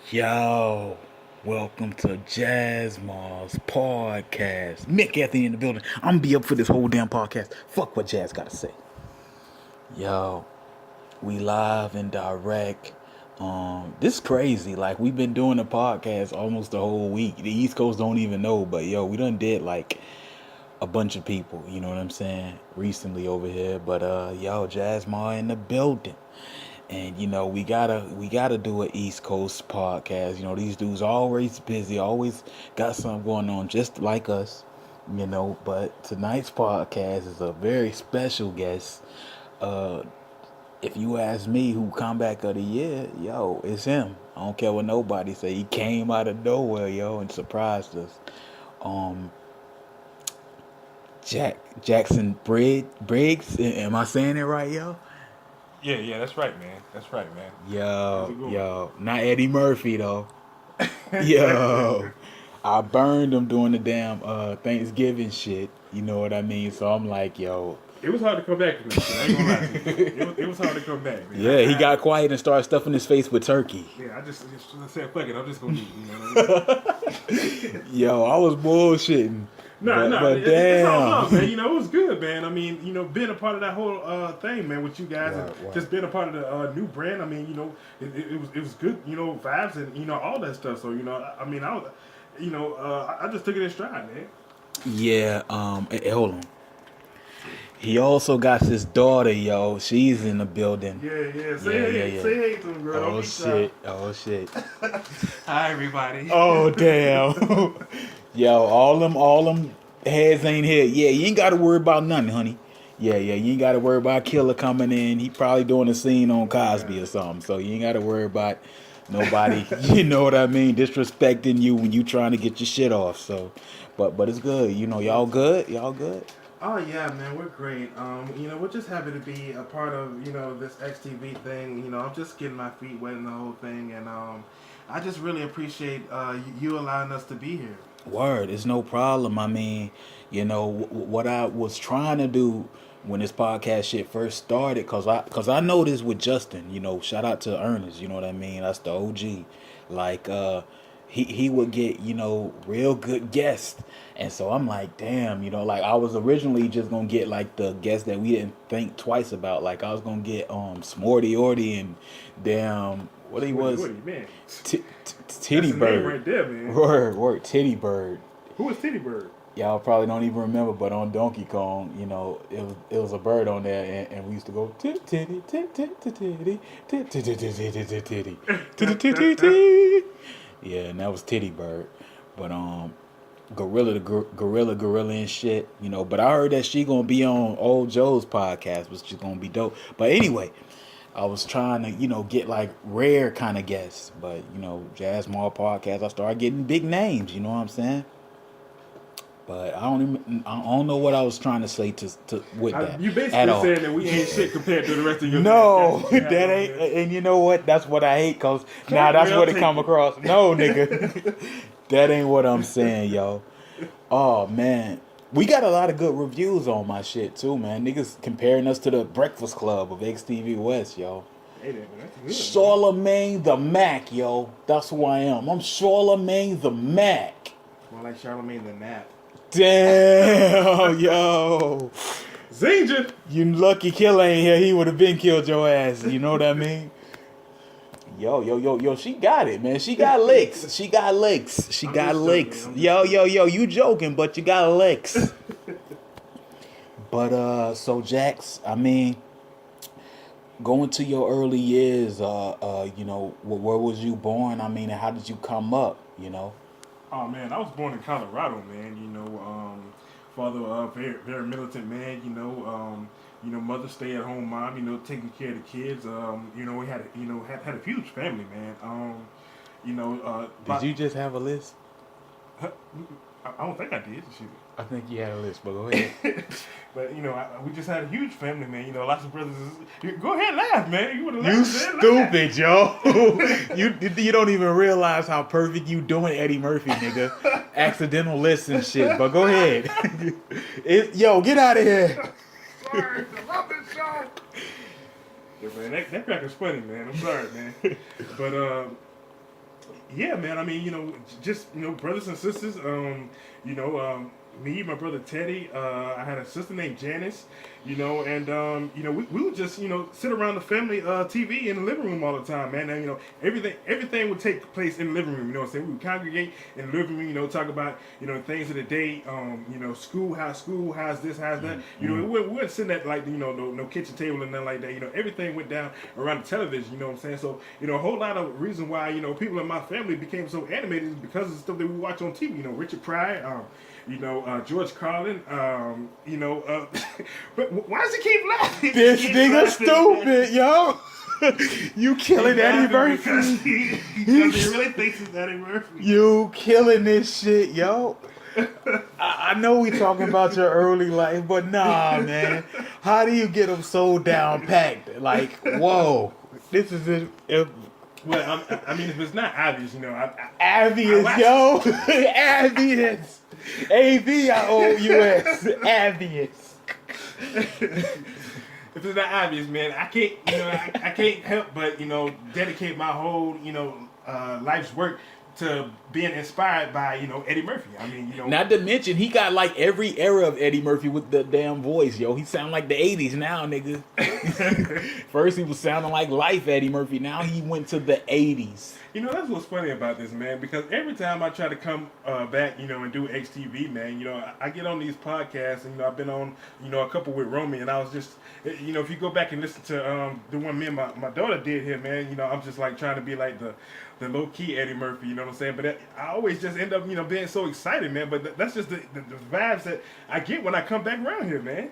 Yo, welcome to Jasmars Podcast. Mick Anthony in the building. I'm gonna be up for this whole damn podcast. Fuck what Jazz gotta say. Yo, we live and direct. This is crazy. Like we've been doing the podcast almost the whole week. The East Coast don't even know, but yo, we done did like a bunch of people. You know what I'm saying? Recently over here, but yo, Jasmar in the building. And we gotta do an East Coast podcast. These dudes always busy, always got something going on, just like us. But tonight's podcast is a very special guest. Uh, if you ask me who comeback of the year, yo, it's him. I don't care what nobody say. He came out of nowhere, yo, and surprised us. Um, Jackson Briggs. Am I saying it right, yo? Yeah, that's right, man. That's right, man. Yo, not Eddie Murphy though. Yo, I burned him doing the damn Thanksgiving shit. You know what I mean? So I'm like, yo. It was hard to come back from this shit. I ain't gonna lie to you. It was hard to come back, man. Yeah, he got quiet and started stuffing his face with turkey. Yeah, I just said, fuck it, I'm just gonna eat, you know what I mean? Yo, I was bullshitting. But Damn. It's all love, man. It was good, man. I mean, being a part of that whole thing, man, with you guys, and just being a part of the new brand. I mean, it was good, vibes and all that stuff. So I just took it in stride, man. Yeah. Hey, hold on. He also got his daughter, yo. She's in the building. Yeah. Say hey to him, girl. Oh shit. Hi, everybody. Oh damn. Yo, all them heads ain't here. Yeah, you ain't gotta worry about nothing, honey. Yeah, you ain't gotta worry about Killer coming in. He probably doing a scene on Cosby or something. So you ain't gotta worry about nobody, you know what I mean, disrespecting you when you trying to get your shit off. So but it's good. Y'all good? Y'all good? Oh yeah, man, we're great. We're just happy to be a part of, this XTV thing. I'm just getting my feet wet in the whole thing, and I just really appreciate you allowing us to be here. Word, it's no problem. I mean, what I was trying to do when this podcast shit first started, cause I noticed with Justin, shout out to Ernest, you know what I mean? That's the OG. Like, he would get, real good guests. And so I'm like, damn, like I was originally just gonna get like the guests that we didn't think twice about. Like I was gonna get Smorty Orty and damn what he was. Man. Titty That's the Bird. name right there, man. Word, Titty Bird. Who was Titty Bird? Y'all probably don't even remember, but on Donkey Kong, it was a bird on there, and we used to go titty, titty, titty, titty, titty, titty, titty, titty. Yeah, and that was Titty Bird, but Gorilla and shit, But I heard that she gonna be on Old Joe's podcast, which is gonna be dope. But anyway. I was trying to, get like rare kind of guests, but Jasmars Podcast, I started getting big names. You know what I'm saying? But I don't know what I was trying to say to with that. You basically saying that we ain't shit compared to the rest of your. No, that ain't. And you know what? That's what I hate. Cause that's what it come across. No, nigga, that ain't what I'm saying, yo. Oh man. We got a lot of good reviews on my shit too, man. Niggas comparing us to the Breakfast Club of XTV West, yo. Hey, that's good, Charlemagne the Mac, yo. That's who I am. I'm Charlemagne the Mac. More like Charlemagne the Nap. Damn, yo. Zinger. You lucky Killer ain't here. He would have been killed your ass. You know what I mean? Yo, she got it, man. She got licks. She got licks. She got licks. Yo, you joking, but you got licks. But, so Jax, I mean, going to your early years, where was you born? I mean, how did you come up, Oh, man, I was born in Colorado, man. Father, very, very militant man, mother stay-at-home mom, taking care of the kids. We had a huge family, man. Did you just have a list? I don't think I did. Shoot. I think you had a list, but go ahead. But we just had a huge family, man. Lots of brothers. Go ahead, laugh, man. You would have You laughed. stupid, yo. you don't even realize how perfect you doing Eddie Murphy, nigga. Accidental lists and shit. But go ahead. Yo, get out of here. Sorry, I love this show. Yeah, man, that cracker's funny, man. I'm sorry, man. But Yeah, man. I mean, just brothers and sisters. Me, my brother Teddy. I had a sister named Janice. And we would just sit around the family TV in the living room all the time, man. And everything would take place in the living room. You know what I'm saying? We would congregate in the living room. Talk about things of the day. School, how's this, how's that. We wouldn't sit at like no kitchen table and nothing like that. Everything went down around the television. You know what I'm saying? So a whole lot of reason why people in my family became so animated is because of the stuff that we watch on TV. Richard Pryor. George Carlin, but why does he keep laughing? This nigga stupid, yo. You killing Eddie Murphy. Because he really thinks it's Eddie Murphy. You killing this shit, yo. I know we talking about your early life, but nah, man. How do you get them so down packed? Like, whoa. This is it. Well, I mean, if it's not obvious, obvious, yo. Obvious. AVIOUS. Obvious. If it's not obvious, man, I can't, I can't help but, dedicate my whole, life's work to being inspired by, Eddie Murphy. I mean, Not to mention, he got like every era of Eddie Murphy with the damn voice, yo. He sound like the 80s now, nigga. First he was sounding like Life Eddie Murphy. Now he went to the 80s. That's what's funny about this, man, because every time I try to come back, and do XTV, man, I get on these podcasts, and, I've been on, a couple with Romy, and I was just, if you go back and listen to the one me and my daughter did here, man, I'm just like trying to be like the low-key Eddie Murphy, you know what I'm saying? But I always just end up, being so excited, man, but that's just the vibes that I get when I come back around here, man.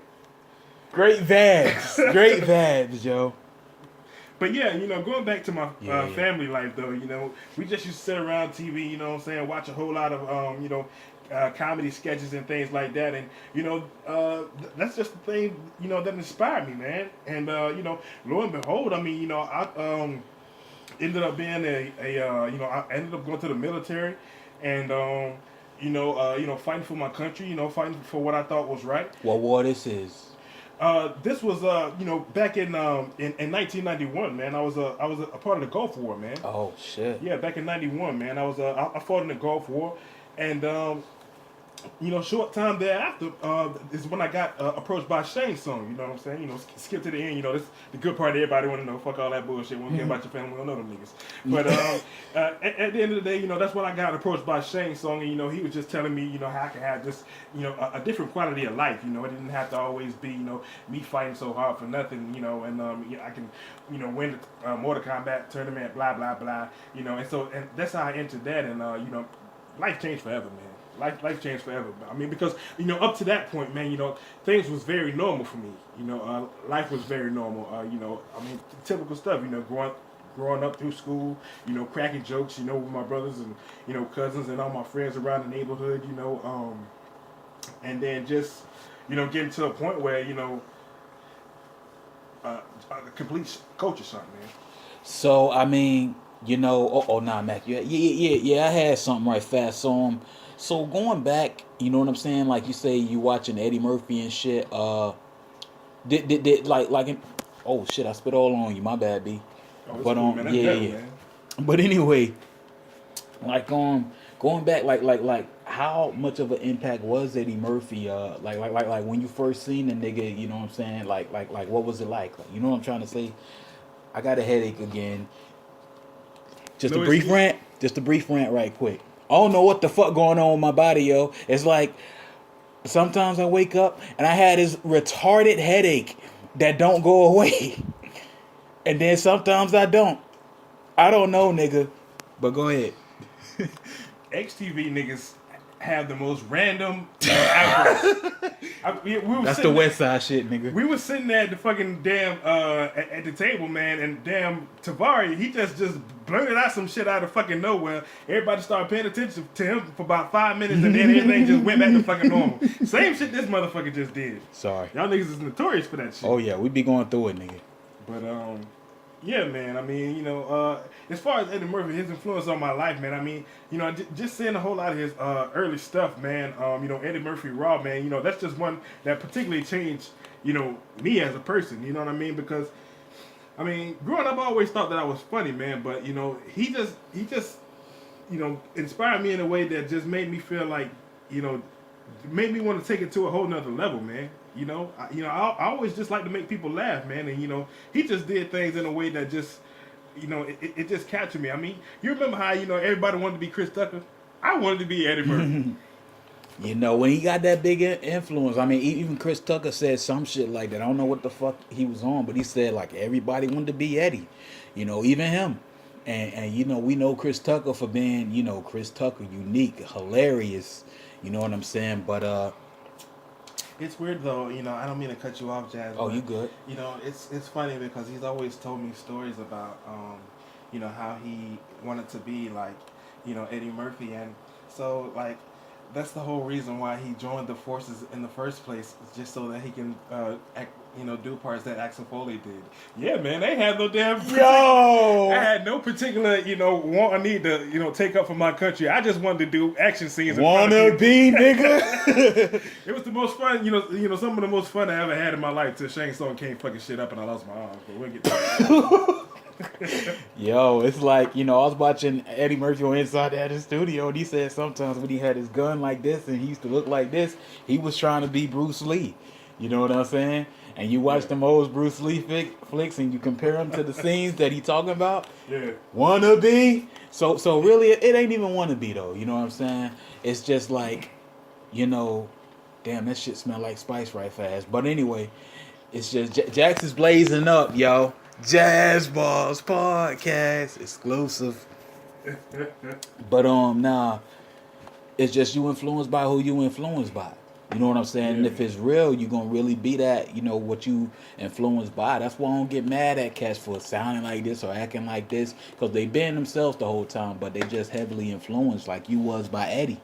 Great vibes. Great vibes, yo. But yeah, going back to my family life though, we just used to sit around TV, you know what I'm saying, watch a whole lot of, comedy sketches and things like that. And, that's just the thing, that inspired me, man. And, lo and behold, I mean, I ended up being I ended up going to the military and, fighting for my country, fighting for what I thought was right. What war this is? This was back in 1991, man. I was a part of the Gulf War, man. Oh shit. Yeah, back in '91, man. I fought in the Gulf War, and short time thereafter is when I got approached by Shane Song. You know what I'm saying? Skip to the end. This the good part. Everybody want to know. Fuck all that bullshit. We don't care about your family. We don't know them niggas. But at the end of the day, that's when I got approached by Shane Song, and he was just telling me, how I could have just, a different quality of life. It didn't have to always be, me fighting so hard for nothing. And I can, win the Mortal Kombat tournament. Blah blah blah. And that's how I entered that, and life changed forever, man. Life changed forever. I mean, because, up to that point, man, things was very normal for me. Life was very normal. I mean, typical stuff, growing up through school, cracking jokes, with my brothers and, cousins and all my friends around the neighborhood, and then just, getting to a point where, a complete culture shock, man. So, I mean, Mac, yeah, I had something right fast. So going back, you know what I'm saying? Like you say, you watching Eddie Murphy and shit. Did oh shit, I spit all on you. My bad, B. Oh, but cool, man. Yeah. Man. But anyway, like going back, like how much of an impact was Eddie Murphy? Like when you first seen the nigga, you know what I'm saying? Like what was it like? You know what I'm trying to say? I got a headache again. Just a brief rant right quick. I don't know what the fuck going on with my body, yo. It's like sometimes I wake up and I had this retarded headache that don't go away. And then sometimes I don't. I don't know, nigga. But go ahead. XTV niggas have the most random outbursts. That's the West Side shit, nigga. We were sitting there at the fucking damn at the table, man, and damn Tavari, he just blurted out some shit out of fucking nowhere. Everybody started paying attention to him for about 5 minutes, and then everything just went back to fucking normal. Same shit this motherfucker just did. Sorry. Y'all niggas is notorious for that shit. Oh yeah, we be going through it, nigga. But yeah, man. I mean, as far as Eddie Murphy, his influence on my life, man. I mean, just seeing a whole lot of his early stuff, man. Eddie Murphy Raw, man. That's just one that particularly changed, me as a person. You know what I mean? Because, I mean, growing up, I always thought that I was funny, man. But he just inspired me in a way that just made me feel like, made me want to take it to a whole nother level, man. I always just like to make people laugh, man. And he just did things in a way that just, it just captured me. I mean, you remember how everybody wanted to be Chris Tucker? I wanted to be Eddie Murphy. When he got that big influence, I mean, even Chris Tucker said some shit like that. I don't know what the fuck he was on, but he said like everybody wanted to be Eddie, even him. And we know Chris Tucker for being, Chris Tucker, unique, hilarious. You know what I'm saying? But it's weird though. I don't mean to cut you off, Jazz. Oh, but, you good? It's funny because he's always told me stories about, how he wanted to be like, Eddie Murphy, and so like. That's the whole reason why he joined the forces in the first place, just so that he can, do parts that Axel Foley did. Yeah, man, they had no damn. Yo, I had no particular, want or need to, take up for my country. I just wanted to do action scenes. Wanna be, nigga? It was the most fun, some of the most fun I ever had in my life. Till Shane Stone came fucking shit up and I lost my arm. But we'll get to that. Yo, it's like, I was watching Eddie Murphy on Inside the Studio, and he said sometimes when he had his gun like this and he used to look like this, he was trying to be Bruce Lee. You know what I'm saying? And you watch them old Bruce Lee flicks and you compare them to the scenes that he talking about. Yeah. Wanna be? So really, it ain't even wanna be though. You know what I'm saying? It's just like, damn, that shit smell like spice right fast. But anyway, it's just Jax is blazing up, yo. Jasmars Podcast exclusive. But nah, it's just you influenced by who you influenced by. You know what I'm saying? Yeah. And if it's real, you gonna really be that, what you influenced by. That's why I don't get mad at cats for sounding like this or acting like this, because they been themselves the whole time, but they just heavily influenced like you was by Eddie.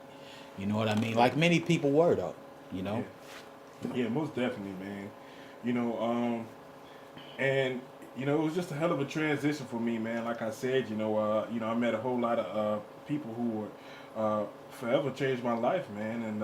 You know what I mean? Like many people were though. Yeah, most definitely, man. And it was just a hell of a transition for me, man. Like I said, I met a whole lot of people who were forever changed my life, man. And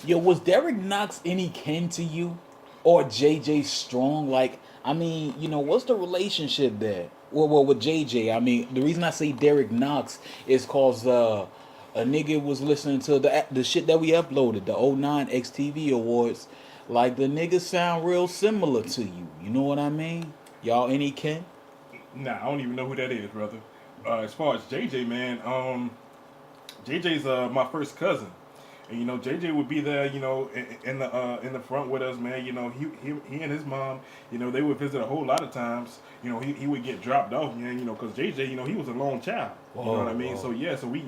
yo, was Derek Knox any kin to you, or JJ Strong? Like, I mean, what's the relationship there? Well, with JJ, I mean, the reason I say Derek Knox is cause a nigga was listening to the shit that we uploaded, the 09 XTV Awards. Like, the niggas sound real similar to you. You know what I mean? Y'all any kin? Nah, I don't even know who that is, brother. As far as JJ, man, JJ's my first cousin. And, JJ would be there, in the front with us, man. He and his mom, they would visit a whole lot of times. He would get dropped off, man, because JJ, he was a lone child. You know what I mean? Whoa. So, yeah, so we,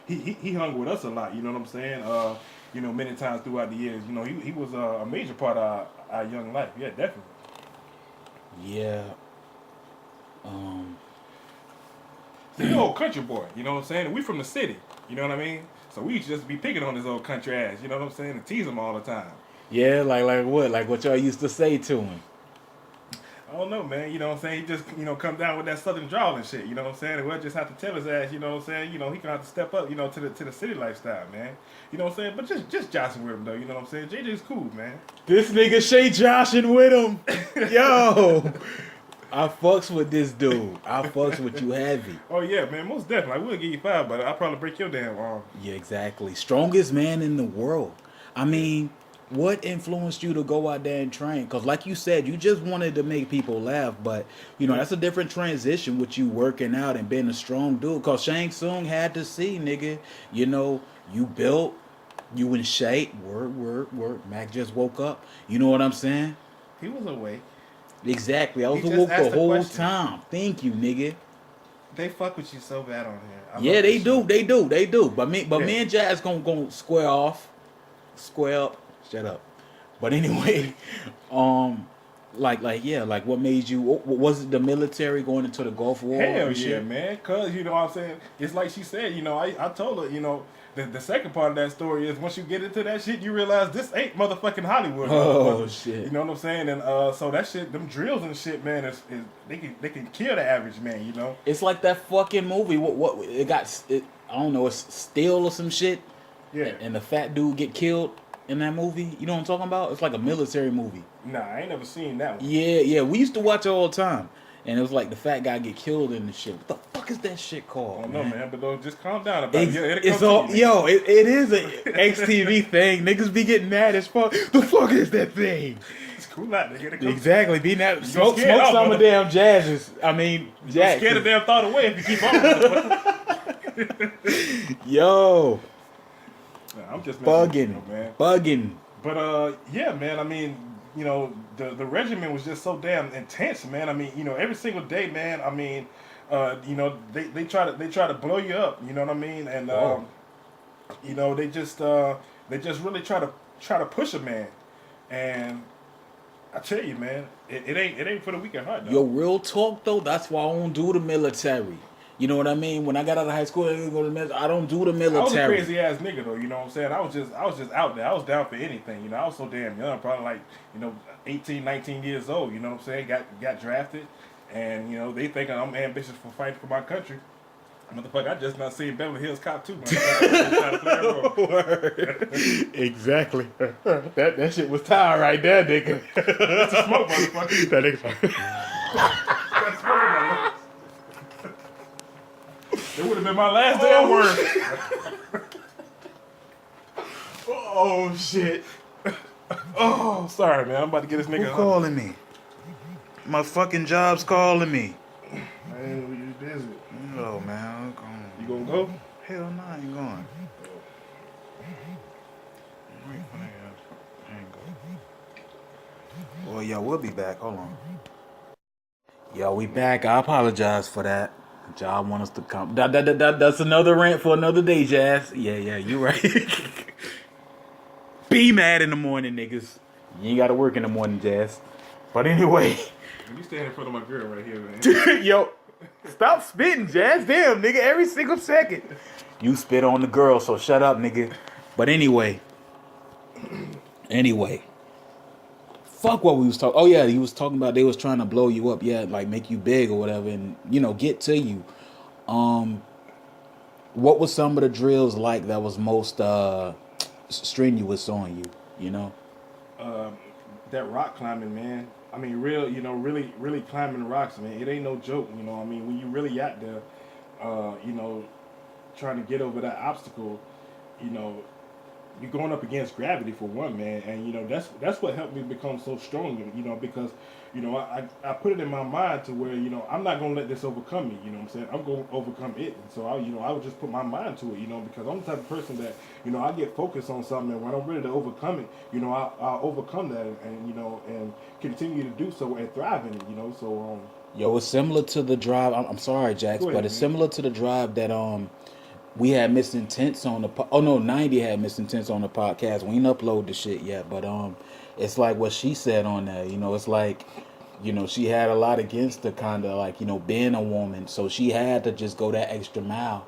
he hung with us a lot, you know what I'm saying? Many times throughout the years, he was a major part of our young life. Yeah, definitely. Yeah. So you old country boy, you know what I'm saying? And we from the city, you know what I mean? So we used to just be picking on this old country ass, you know what I'm saying? And tease him all the time. Yeah, like what? Like what y'all used to say to him? I don't know, man. You know what I'm saying? He just, come down with that southern drawl and shit. You know what I'm saying? And we'll just have to tell his ass, you know what I'm saying? He gonna have to step up, to the city lifestyle, man. You know what I'm saying? But just joshing with him though. You know what I'm saying? JJ's cool, man. This nigga Shay joshing with him. Yo, I fucks with this dude. I fucks with you heavy. Oh yeah, man. Most definitely. I will give you 5, but I'll probably break your damn arm. Yeah, exactly. Strongest man in the world. I mean, what influenced you to go out there and train? Because like you said, you just wanted to make people laugh. But, that's a different transition with you working out and being a strong dude. Because Shang Tsung had to see, nigga, you built, you in shape. Word. Mac just woke up. You know what I'm saying? He was awake. Exactly. I was awake the whole time. Thank you, nigga. They fuck with you so bad on here. Yeah, they do. They do. But me and Jazz gonna square off. Square up. Shut up. But anyway, like what made you? Was it the military going into the Gulf War? Hell yeah, man. Cause you know what I'm saying. It's like she said. I told her. The second part of that story is once you get into that shit, you realize this ain't motherfucking Hollywood. Oh shit. You know what I'm saying? And so that shit, them drills and shit, man, is they can kill the average man. It's like that fucking movie. What it got? I don't know. It's Steel or some shit. Yeah. And the fat dude get killed in that movie. You know what I'm talking about? It's like a military movie. Nah, I ain't never seen that one. Yeah. We used to watch it all the time. And it was like the fat guy get killed in the shit. What the fuck is that shit I called, don't know, man, but don't just calm down about it. Yeah, it'll It's come all, to you, man. yo, it is a XTV thing. Niggas be getting mad as fuck. The fuck is that thing? It's cool out, nigga. It'll come Exactly. Be mad. Smoke scared off, some of brother. damn Jazzes. I mean, You Jax. scared the damn thought away if you keep on. Yo, Nah, I'm just messing with you, bugging, man. bugging. But yeah, man. I mean, you know, the regimen was just so damn intense, man. I mean, you know, every single day, man. I mean, you know, they try to blow you up. You know what I mean? And Whoa. you know, they just really try to push a man. And I tell you, man, it ain't for the weak at heart. Though. Yo, real talk though. That's why I don't do the military. You know what I mean? When I got out of high school, I didn't go to the military. I don't do the military. I was a crazy ass nigga though, you know what I'm saying? I was just out there. I was down for anything, you know. I was so damn young, probably like, you know, 18, 19 years old, you know what I'm saying? Got drafted, and you know, they thinking I'm ambitious for fighting for my country. Motherfucker, I just not seen Beverly Hills Cop 2, man. Exactly. that shit was tired right there, nigga. That's a smoke, motherfucker. That nigga. That's smoke, motherfucker. It would have been my last damn word. Oh shit. Oh, sorry, man. I'm about to get this nigga. Who calling me? My fucking job's calling me. Man, you busy. No, man. I'm going. You gonna go? Hell no, I ain't going. I ain't going. Well, yo, we'll be back. Hold on. Yo, we back. I apologize for that. Job want us to come. That's another rant for another day, Jazz. Yeah, you right. Be mad in the morning, niggas. You ain't got to work in the morning, Jazz. But anyway. You stand in front of my girl right here, man. Yo, stop spitting, Jazz. Damn, nigga, every single second. You spit on the girl, so shut up, nigga. But anyway. Fuck what we was talking. Oh yeah, he was talking about they was trying to blow you up, yeah, like make you big or whatever, and you know get to you. What was some of the drills like that was most strenuous on you? You know. That rock climbing, man. I mean, really climbing rocks, man. It ain't no joke, you know. I mean, when you really out there, you know, trying to get over that obstacle, you know. You're going up against gravity for one, man, and you know that's what helped me become so strong, you know, because you know I put it in my mind to where you know I'm not gonna let this overcome me, you know what I'm saying? I'm gonna overcome it, and so I would just put my mind to it, you know, because I'm the type of person that you know I get focused on something, and when I'm ready to overcome it, you know I'll overcome that, and you know and continue to do so and thrive in it, you know. So Yo, it's similar to the drive. I'm sorry, Jax, Go ahead, but it's man. similar to the drive that we had Missing Tents on the oh no 90 had Missing Tents on the podcast. We ain't upload the shit yet, but it's like what she said on there. You know, it's like you know she had a lot against her, kind of like you know being a woman, so she had to just go that extra mile.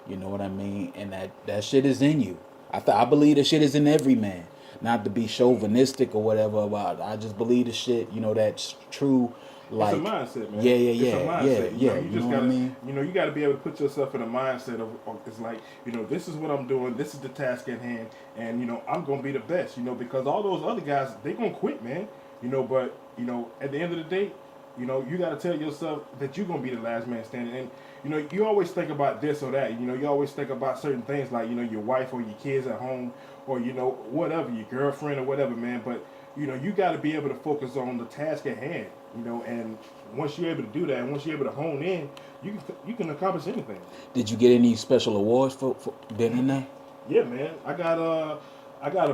You know what I mean? And that shit is in you. I believe that shit is in every man. Not to be chauvinistic or whatever, but I just believe the shit. You know that's true. Like it's a mindset, man. Yeah, It's a mindset. yeah. You You just know gotta, what I mean? you know, you gotta be able to put yourself in a mindset of it's like, you know, this is what I'm doing. This is the task at hand, and you know, I'm gonna be the best. You know, because all those other guys, they gonna quit, man. You know, but you know, at the end of the day, you know, you gotta tell yourself that you're gonna be the last man standing. And you know, you always think about this or that. You know, you always think about certain things like you know your wife or your kids at home, or you know whatever, your girlfriend or whatever, man. But you know, you got to be able to focus on the task at hand. You know, and once you're able to do that, and once you're able to hone in, you can accomplish anything. Did you get any special awards for being in there? Yeah, man. I got a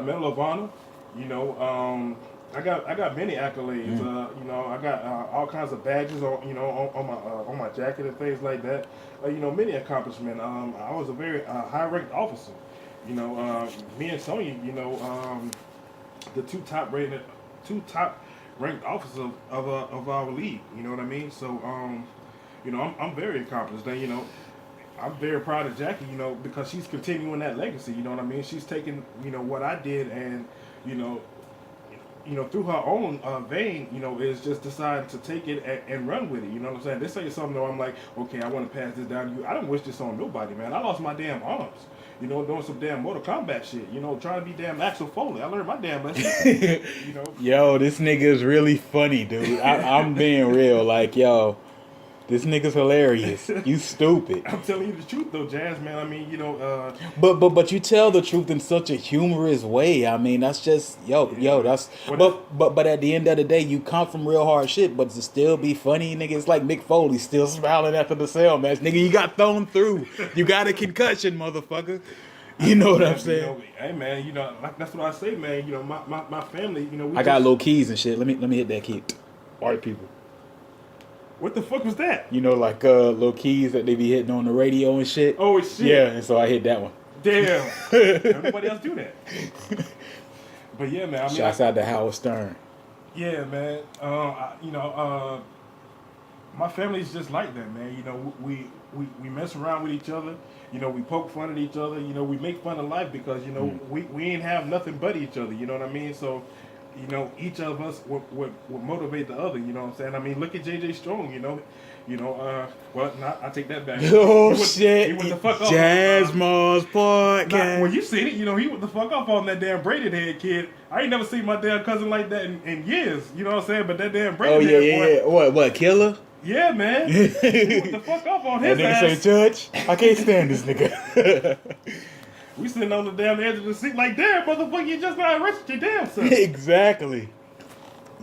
Medal of Honor. You know, I got many accolades. You know, I got all kinds of badges on on my jacket and things like that. You know, many accomplishments. I was a very high ranked officer. You know, me and Sonya. You know, the two top ranked officers of our league. You know what I mean? So, you know, I'm very accomplished. And, you know, I'm very proud of Jackie, you know, because she's continuing that legacy. You know what I mean? She's taking, you know, what I did and, you know, through her own vein, is just deciding to take it and run with it. You know what I'm saying? They say something though, I'm like, okay, I want to pass this down to you. I don't wish this on nobody, man. I lost my damn arms. Doing some damn Mortal Kombat shit. Trying to be damn Axel Foley. I learned my damn lesson. Yo, this nigga is really funny, dude. I'm being real. Like, yo, this nigga's hilarious. You stupid. I'm telling you the truth though, Jazz, man. I mean, But you tell the truth in such a humorous way. I mean, that's just that's but at the end of the day, you come from real hard shit, but to still be funny, nigga, it's like Mick Foley still smiling after the cell match. Nigga, you got thrown through. You got a concussion, motherfucker. You know what I'm saying? Hey man, like that's what I say, man. My family, I got low keys and shit. Let me hit that key. White people. What the fuck was that? Like little keys that they be hitting on the radio and shit. Oh shit. Yeah, and so I hit that one. Damn. Nobody else do that. But yeah, man. I mean, shouts out to Howard Stern. Yeah, man. My family's just like that, man. We mess around with each other. We poke fun at each other. We make fun of life because we ain't have nothing but each other. You know what I mean? So. Each of us would motivate the other. You know what I'm saying? I mean, look at JJ Strong. I take that back. Oh shit! He went the fuck off. Jasmars Podcast. When you seen it, he went the fuck off on that damn braided head kid. I ain't never seen my damn cousin like that in years. You know what I'm saying? But that damn braided head boy. Yeah. What? Killer? Yeah, man. He went the fuck off on his ass. That nigga say, Judge, I can't stand this nigga. We sitting on the damn edge of the seat like, damn, motherfucker, you just not arrested your damn self. Exactly.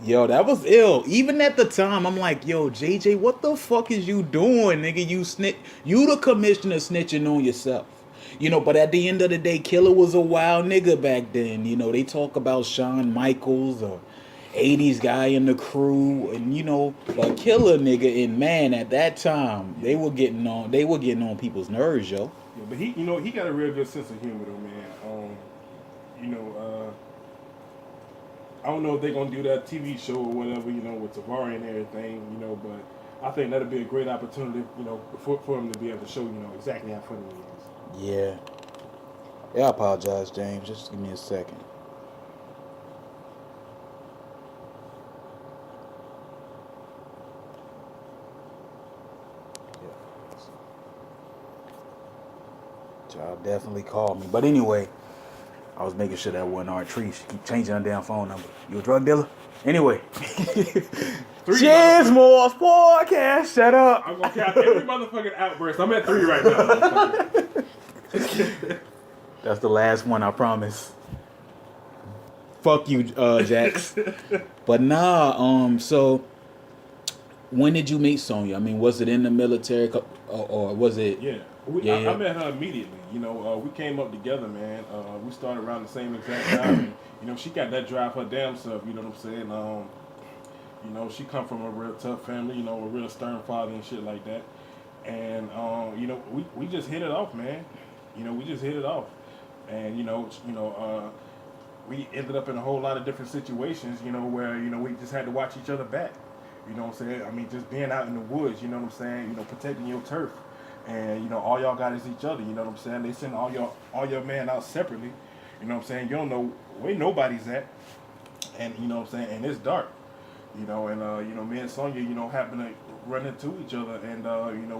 Yo, that was ill. Even at the time, I'm like, yo, JJ, what the fuck is you doing, nigga? You the commissioner snitching on yourself. But at the end of the day, Killer was a wild nigga back then. They talk about Shawn Michaels or 80s guy in the crew, and but Killer nigga, and man, at that time, they were getting on people's nerves, yo. Yeah, but he got a real good sense of humor though, man. I don't know if they're gonna do that TV show or whatever, with Tavari and everything, but I think that'd be a great opportunity, for him to be able to show, exactly how funny he is. Yeah. Yeah, I apologize, James. Just give me a second. Y'all definitely called me. But anyway, I was making sure that wasn't our tree. She keep changing her damn phone number. You a drug dealer? Anyway. Jasmars Podcast, shut up. I'm going to count every motherfucking outburst. I'm at 3 right now. That's the last one, I promise. Fuck you, Jax. But nah, so when did you meet Sonya? I mean, was it in the military or was it? Yeah. I met her immediately. We came up together, man. We started around the same exact time. And, she got that drive her damn self. You know what I'm saying? She come from a real tough family. A real stern father and shit like that. And we just hit it off, man. We just hit it off. And we ended up in a whole lot of different situations. Where we just had to watch each other back. You know what I'm saying? I mean, just being out in the woods. You know what I'm saying? Protecting your turf. And all y'all got is each other, you know what I'm saying? They send all your men out separately, you know what I'm saying? You don't know where nobody's at, and you know what I'm saying? And it's dark, and me and Sonya, happen to run into each other, and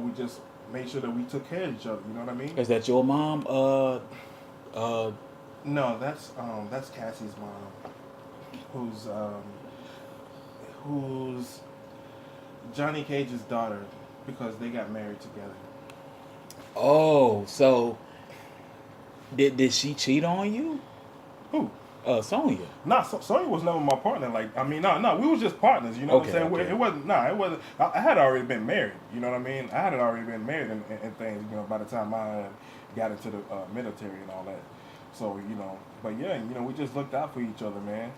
we just made sure that we took care of each other. You know what I mean? Is that your mom? No, that's Cassie's mom, who's Johnny Cage's daughter, because they got married together. Oh, so did she cheat on you? Who? Sonya. Nah, Sonya was never my partner. Like, I mean, no, we was just partners. You know what I'm saying? Okay. It wasn't. I had already been married. You know what I mean? I had already been married and things. By the time I got into the military and all that. So but yeah, we just looked out for each other, man.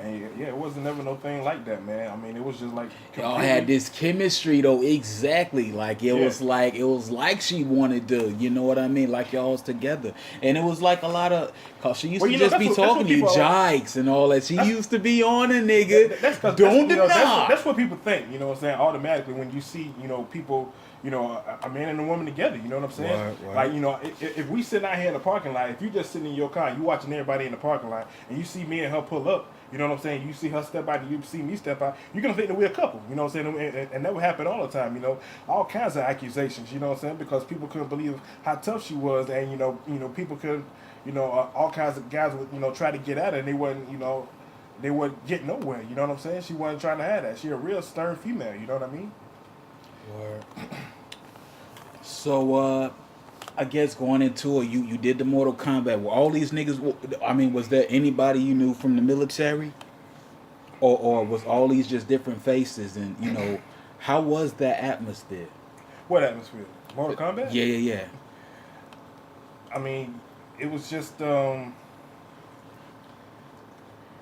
And yeah, it wasn't never no thing like that, man. I mean, it was just like y'all had this chemistry though, exactly. Like it was like she wanted to, you know what I mean? Like y'all was together, and it was like a lot of. Cause she used to just be talking to you, jikes and all that. She used to be on a nigga. Don't deny. That's what people think. You know what I'm saying? Automatically, when you see, people. A man and a woman together, you know what I'm saying? Right. Like, if we sitting out here in the parking lot, if you just sitting in your car, you watching everybody in the parking lot, and you see me and her pull up, You know what I'm saying? You see her step out, you see me step out. You're gonna think that we're a couple. You know what I'm saying? And that would happen all the time. You know, all kinds of accusations. You know what I'm saying? Because people couldn't believe how tough she was, and people could, all kinds of guys would try to get at her, and they wouldn't, they would get nowhere. You know what I'm saying? She wasn't trying to have that. She a real stern female. You know what I mean? Word. So, I guess going into it, you did the Mortal Kombat. Were all these niggas? I mean, was there anybody you knew from the military, or was all these just different faces? And how was that atmosphere? What atmosphere? Mortal Kombat? Yeah. I mean, it was just it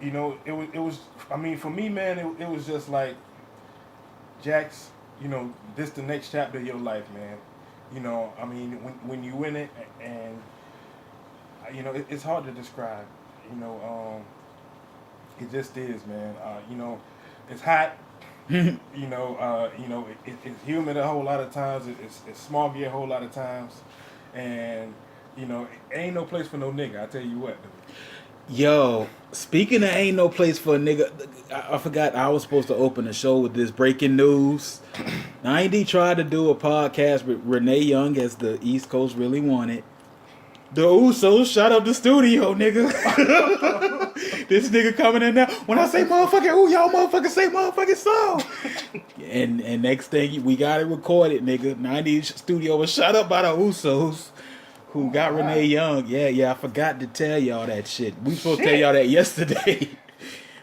was. I mean, for me, man, it was just like, Jax, this the next chapter of your life, man. I mean, when you win it, and it's hard to describe. It just is, man. It's hot. It's humid a whole lot of times. It's smoggy a whole lot of times, and it ain't no place for no nigga. I tell you what. Yo, speaking of ain't no place for a nigga, I forgot I was supposed to open the show with this breaking news. 90 tried to do a podcast with Renee Young, as the East Coast really wanted. The Usos shut up the studio, nigga. This nigga coming in now. When I say motherfucking who, y'all motherfuckers say motherfucking so. And next thing, we got it recorded, nigga. 90 studio was shut up by the Usos, who got Renee Young. Yeah, I forgot to tell y'all that shit. We supposed to tell y'all that yesterday.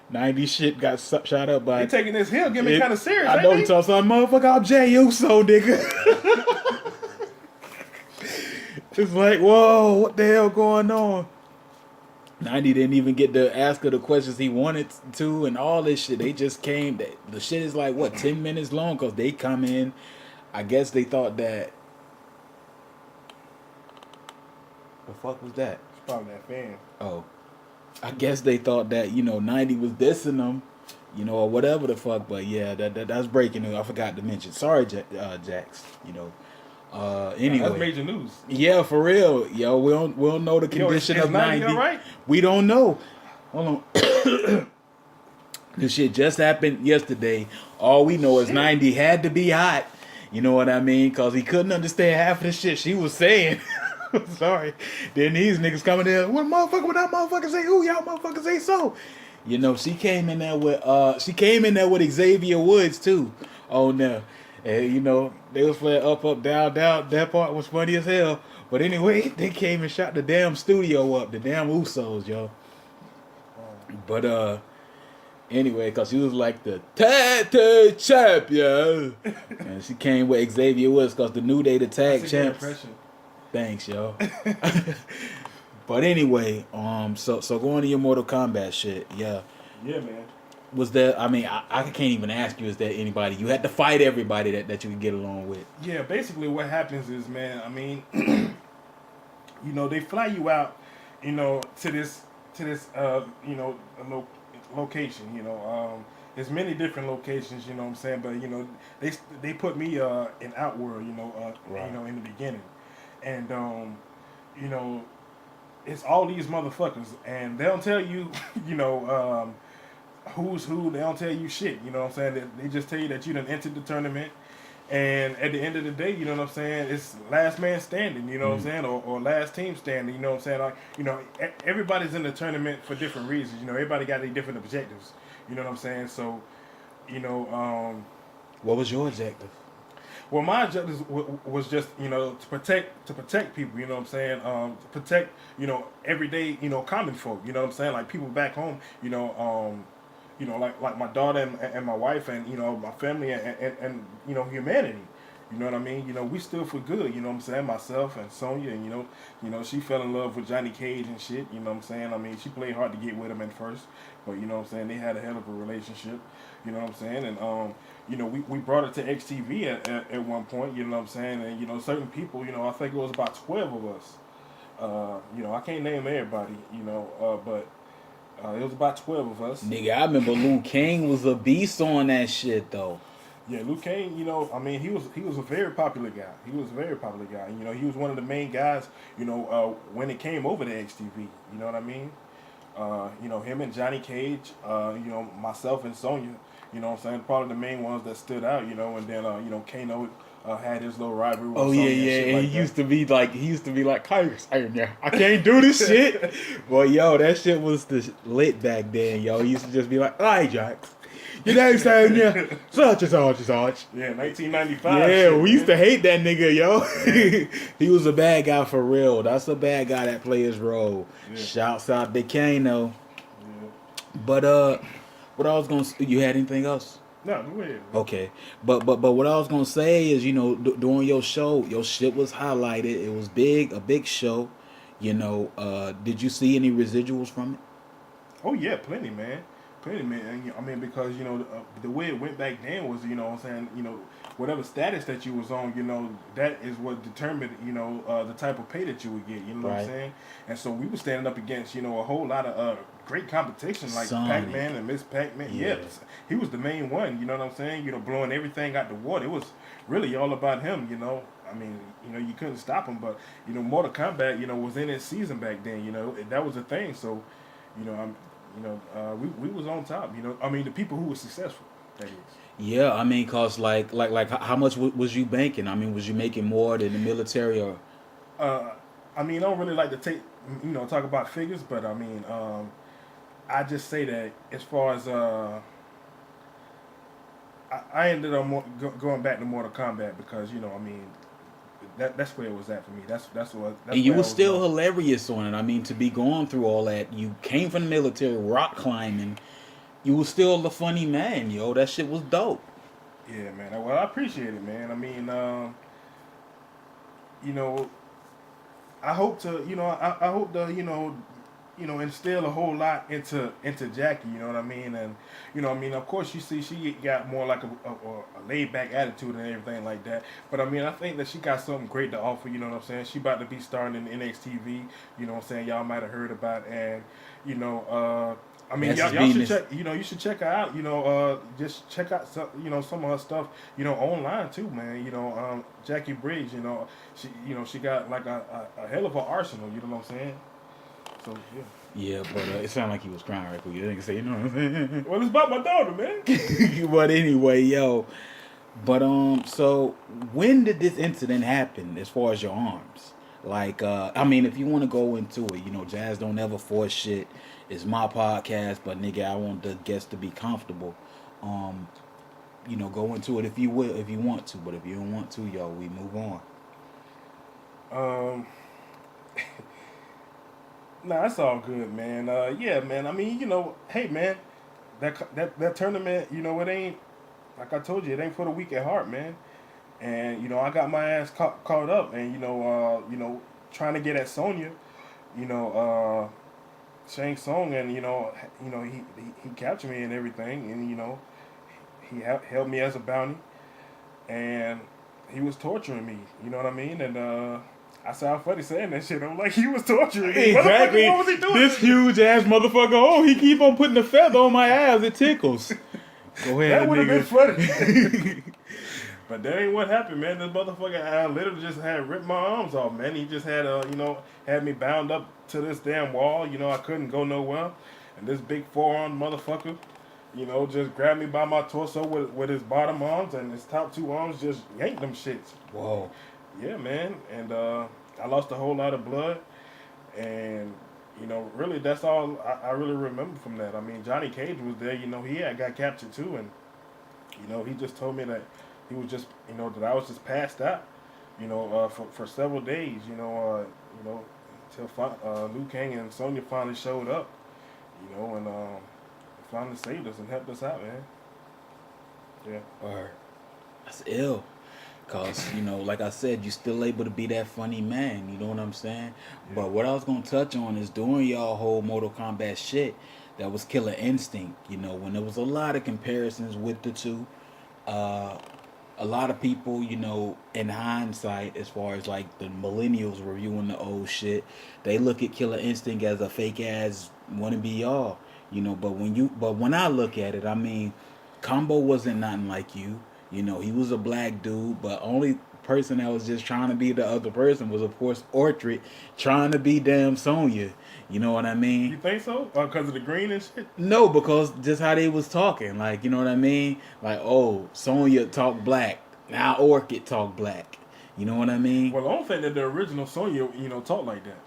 90 shit got shot up by... You taking this hill, getting me kind of serious, I know you talking something, motherfucker, I'm Jay Uso, nigga. It's like, whoa, what the hell going on? 90 didn't even get to ask her the questions he wanted to and all this shit. They just came. The shit is like, 10 minutes long, because they come in. I guess they thought that... The fuck was that? It's probably that fan. Oh. I guess they thought that, 90 was dissing them, or whatever the fuck. But yeah, that's breaking news. I forgot to mention. Sorry, Jax. Anyway. That's major news. Yeah, for real. Yo, we don't know the condition of 90. All right? We don't know. Hold on. This shit just happened yesterday. All we know is 90 had to be hot. You know what I mean? Because he couldn't understand half of the shit she was saying. Sorry. Then these niggas coming in. What motherfucker? When that motherfucker say who? Y'all motherfuckers say so. She came in there with Xavier Woods too. Oh no. And they was playing up, down, down. That part was funny as hell. But anyway, they came and shot the damn studio up, the damn Usos, yo. But anyway, cause she was like the tag team champion, and she came with Xavier Woods, cause the New Day the tag champs. Thanks, yo. But anyway, so going to your Mortal Kombat shit, yeah. Yeah, man. Was there? I mean, I can't even ask you. Is there anybody you had to fight everybody that you could get along with? Yeah, basically what happens is, man. I mean, they fly you out, to this location. There's many different locations. You know what I'm saying? But they put me in Outworld. Right. In the beginning. And, it's all these motherfuckers. And they don't tell you, who's who. They don't tell you shit. You know what I'm saying? They just tell you that you done entered the tournament. And at the end of the day, you know what I'm saying? It's last man standing, you know what I'm saying? Or last team standing, you know what I'm saying? Everybody's in the tournament for different reasons. Everybody got their different objectives. You know what I'm saying? So, What was your objective? Well, my objective was just, to protect people, you know what I'm saying? To protect, everyday, common folk, you know what I'm saying? Like people back home, like my daughter and my wife and, my family and humanity. You know what I mean? We still for good, you know what I'm saying? Myself and Sonya, and, she fell in love with Johnny Cage and shit, you know what I'm saying? I mean, she played hard to get with him at first, but, you know what I'm saying? They had a hell of a relationship, you know what I'm saying? And, we brought it to XTV at one point, you know what I'm saying? And, certain people, I think it was about 12 of us. I can't name everybody, but it was about 12 of us. Nigga, I remember Liu Kang was a beast on that shit, though. Yeah, Liu Kang, he was a very popular guy. He was a very popular guy. He was one of the main guys, when it came over to XTV. You know what I mean? You know, him and Johnny Cage, you know, myself and Sonya, you know what I'm saying? Probably the main ones that stood out, you know, and then, you know, Kano had his little rivalry with Oh Sonya yeah, and yeah, shit and like he that. used to be like, Kyrus, I can't do this shit. Well, yo, that shit was the lit back then, yo. He used to just be like, all right, Jax, your name's saying yeah, such and such and such. Yeah, 1995. Yeah, shit, we used to man. hate that nigga, yo. He was a bad guy for real. That's a bad guy that play his role. Yeah. Shouts out to Kano. Yeah. But what I was gonna, you had anything else? No, go ahead. Man. Okay, but what I was gonna say is, you know, during your show, your shit was highlighted. It was big, a big show. You know, did you see any residuals from it? Oh yeah, plenty, man. Plenty, man. And, I mean, because you know the way it went back then was, you know, what I'm saying, you know, whatever status that you was on, you know, that is what determined, you know, the type of pay that you would get. You know what I'm Right. saying? And so we were standing up against, you know, a whole lot of great competition like Sonic. Pac-Man and Miss Pac-Man. Yeah. Yeah, he was the main one. You know what I'm saying? You know, blowing everything out the water. It was really all about him. You know. I mean, you know, you couldn't stop him, but you know, Mortal Kombat, you know, was in its season back then. You know, that was a thing. So, you know, we was on top. You know, I mean, the people who were successful. That is. Yeah, I mean, cause like how much was you banking? I mean, was you making more than the military or? I mean, I don't really like to talk about figures, but I mean, I just say that as far as I ended up going back to Mortal Kombat because you know, I mean, that's where it was at for me. That's what. That's And you where I were still going. hilarious on it. I mean, to be going through all that, you came from the military, rock climbing. You was still the funny man, yo. That shit was dope. Yeah, man. Well, I appreciate it, man. I mean, you know, I hope to, you know, I hope to, instill a whole lot into Jackie. You know what I mean? And you know, I mean, of course, you see, she got more like a laid back attitude and everything like that. But I mean, I think that she got something great to offer. You know what I'm saying? She about to be starting in NXTV. You know what I'm saying? Y'all might have heard about, and you know, I mean, That's y'all should business. check. You know, you should check her out. You know, just check out some, some of her stuff. You know, online too, man. You know, Jackie Briggs. You know, she got like a hell of an arsenal. You know what I'm saying? So yeah. Yeah, but it sounded like he was crying right quick. You didn't say, you know what I'm saying? Well, it's about my daughter, man. But anyway, yo. But so when did this incident happen? As far as your arms, like, I mean, if you want to go into it, you know, Jazz don't ever force shit. It's my podcast, but nigga, I want the guests to be comfortable. You know, go into it if you will, if you want to. But if you don't want to, yo, we move on. Nah, that's all good, man. Yeah, man. I mean, you know, hey, man, that tournament, you know, it ain't like I told you, it ain't for the weak at heart, man. And you know, I got my ass caught up, and you know, trying to get at Sonya, you know, Shang Tsung, and you know, he captured me and everything, and you know, he held me as a bounty, and he was torturing me. You know what I mean? And I sound funny saying that shit. I'm like, he was torturing me. Exactly. What was he doing? This huge ass motherfucker. Oh, he keep on putting the feather on my ass. It tickles. Go ahead, That would have nigga. been funny. But that ain't what happened, man. This motherfucker literally just had ripped my arms off, man. He just had, had me bound up to this damn wall. You know, I couldn't go nowhere. And this big forearm motherfucker, you know, just grabbed me by my torso with his bottom arms, and his top two arms just yanked them shits. Whoa. Yeah, man. And I lost a whole lot of blood. And, you know, really, that's all I really remember from that. I mean, Johnny Cage was there. You know, he had got captured too. And, you know, he just told me that he was just, you know, that I was just passed out, you know, for several days, until Liu Kang and Sonya finally showed up, you know, and finally saved us and helped us out, man. Yeah. Or that's ill. Cause, you know, like I said, you still able to be that funny man, you know what I'm saying? Yeah. But what I was gonna touch on is during y'all whole Mortal Kombat shit, that was Killer Instinct, you know, when there was a lot of comparisons with the two. A lot of people, you know, in hindsight, as far as like the millennials reviewing the old shit, they look at Killer Instinct as a fake ass wannabe y'all, you know. But when I look at it, I mean, Combo wasn't nothing like you. You know, he was a black dude, but only person that was just trying to be the other person was, of course, Orchard trying to be damn Sonya. You know what I mean? You think so? Because of the green and shit? No, because just how they was talking. Like, you know what I mean? Like, oh, Sonya talk black. Now Orchid talk black. You know what I mean? Well, I don't think that the original Sonya, talk like that.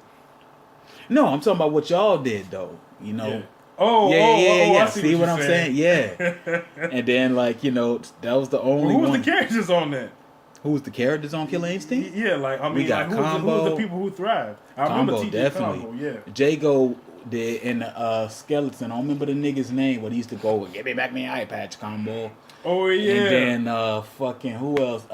No, I'm talking about what y'all did, though. You know? Yeah. Oh, yeah. I See what I'm saying? Yeah. And then, like, that was the only who's one. the characters on that? Who was the characters on Killer Instinct? Yeah, like, I mean, we got like, Combo. who's the people who thrive? I Combo, remember TJ definitely. Combo, yeah. Jago did, and Skeleton. I don't remember the nigga's name, but he used to go, give me back my eye patch, Combo. Oh, yeah. And then, fucking, who else?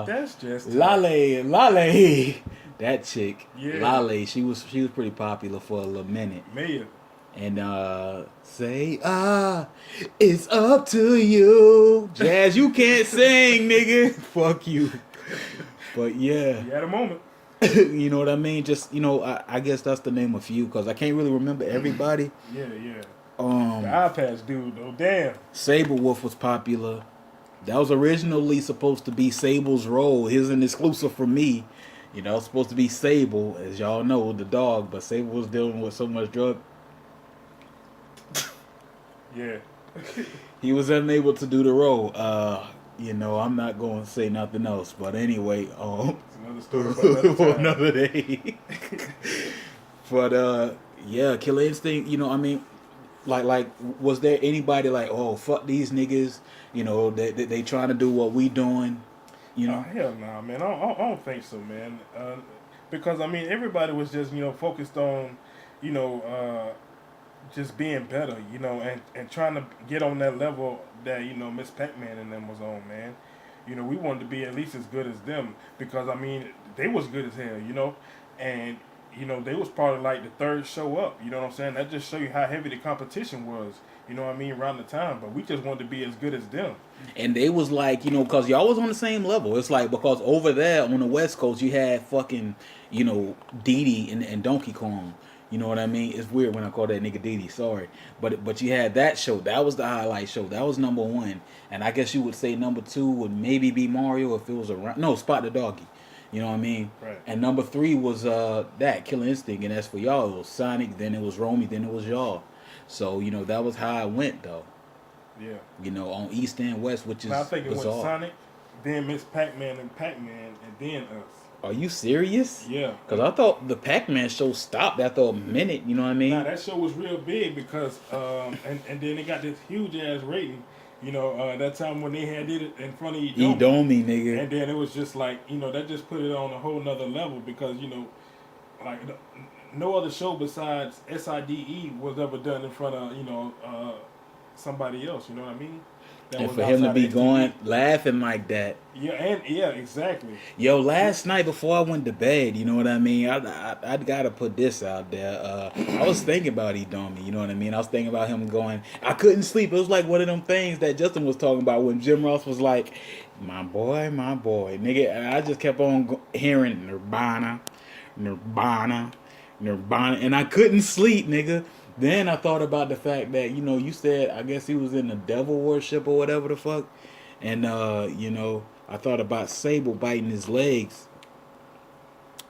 That's just... Lale. That chick. Yeah. Lale, she was pretty popular for a little minute. Maya. And say it's up to you. Jazz, you can't sing, nigga. Fuck you. But yeah. You had a moment. You know what I mean? Just, I guess that's the name of few, because I can't really remember everybody. Yeah. The Um, iPads dude, though. Damn. Sablewolf was popular. That was originally supposed to be Sable's role. Here's an exclusive for me. It's supposed to be Sable, as y'all know, the dog, but Sable was dealing with so much drug. Yeah. He was unable to do the role. I'm not going to say nothing else, but anyway, It's another story for about another day. But yeah, Killer Instinct. Like, was there anybody like, oh, fuck these niggas? They trying to do what we doing. Oh, hell nah, man. I don't think so, man. Because, I mean, everybody was just, focused on, just being better, and trying to get on that level that, Miss Pac-Man and them was on, man. We wanted to be at least as good as them because, I mean, they was good as hell, and, they was probably like the third show up, you know what I'm saying? That just show you how heavy the competition was, around the time. But we just wanted to be as good as them. And they was like, because y'all was on the same level. It's like, because over there on the West Coast, you had fucking, Dee Dee and Donkey Kong. You know what I mean? It's weird when I call that nigga Dee Dee, sorry. But you had that show. That was the highlight show. That was number one. And I guess you would say number two would maybe be Mario if it was around. No, Spot the Doggy. You know what I mean? Right. And number three was that, Killer Instinct. And that's for y'all. It was Sonic, then it was Romy, then it was y'all. So, that was how it went, though. Yeah. On East and West, which is I think it bizarre. went Sonic, then Miss Pac-Man and Pac-Man, and then us. Are you serious? Yeah. Because I thought the Pac-Man show stopped after a minute, you know what I mean? Nah, that show was real big because, and then it got this huge ass rating. That time when they had it in front of Edomi, nigga. And then it was just like, that just put it on a whole nother level because, like no other show besides SIDE was ever done in front of, somebody else, you know what I mean? That And was for him to outside be of going, laughing like that. Yeah, exactly. Yo, last night before I went to bed, you know what I mean? I gotta put this out there. I was thinking about Edomi, you know what I mean? I was thinking about him going, I couldn't sleep. It was like one of them things that Justin was talking about when Jim Ross was like, my boy, nigga. And I just kept on hearing Nirvana. And I couldn't sleep, nigga. Then I thought about the fact that, you said, I guess he was in the devil worship or whatever the fuck. And, I thought about Sable biting his legs.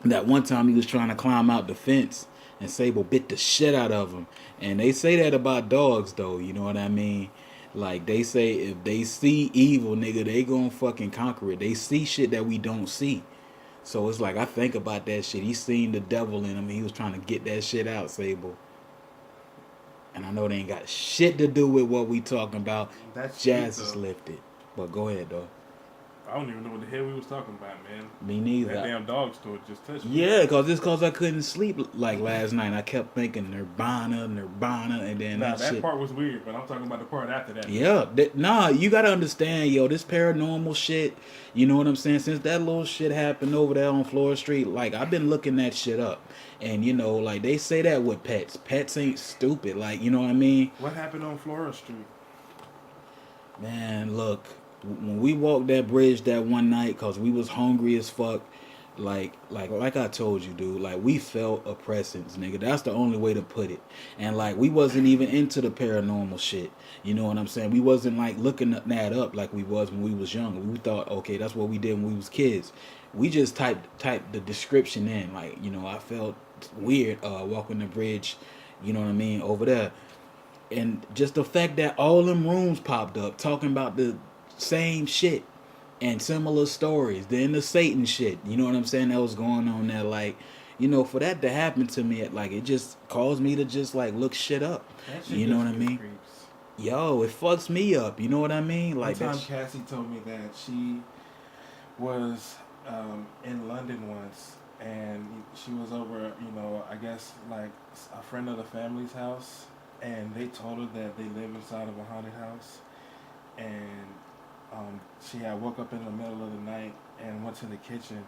That one time he was trying to climb out the fence and Sable bit the shit out of him. And they say that about dogs, though, you know what I mean? Like, they say if they see evil, nigga, they gonna fucking conquer it. They see shit that we don't see. So it's like, I think about that shit. He seen the devil in him and he was trying to get that shit out, Sable. And I know they ain't got shit to do with what we talking about. That's Jazz true, is though. lifted. But go ahead, though. I don't even know what the hell we was talking about, man. Me neither. That damn dog store just touched me. Yeah, because I couldn't sleep like last night. I kept thinking Nirvana, and then Nah, that that shit. part was weird, but I'm talking about the part after that. Yeah, you gotta understand, yo, this paranormal shit, you know what I'm saying? Since that little shit happened over there on Florida Street, like, I've been looking that shit up. And, like, they say that with pets. Pets ain't stupid, like, you know what I mean? What happened on Florida Street? Man, look, when we walked that bridge that one night, because we was hungry as fuck, like I told you, dude, like we felt a presence, nigga. That's the only way to put it. And like we wasn't even into the paranormal shit. You know what I'm saying? We wasn't like looking that up like we was when we was young. We thought, okay, that's what we did when we was kids. We just typed the description in. Like, you know, I felt weird walking the bridge, you know what I mean, over there. And just the fact that all them rooms popped up talking about the same shit and similar stories. Then the Satan shit, you know what I'm saying, that was going on there. Like, you know, for that to happen to me, like it just caused me to just like look shit up. That shit You know what I gives me mean? creeps. Yo, it fucks me up. You know what I mean? One Like time that's Cassie told me that she was in London once, and she was over, you know, I guess like a friend of the family's house, and they told her that they live inside of a haunted house, and she had woke up in the middle of the night and went to the kitchen,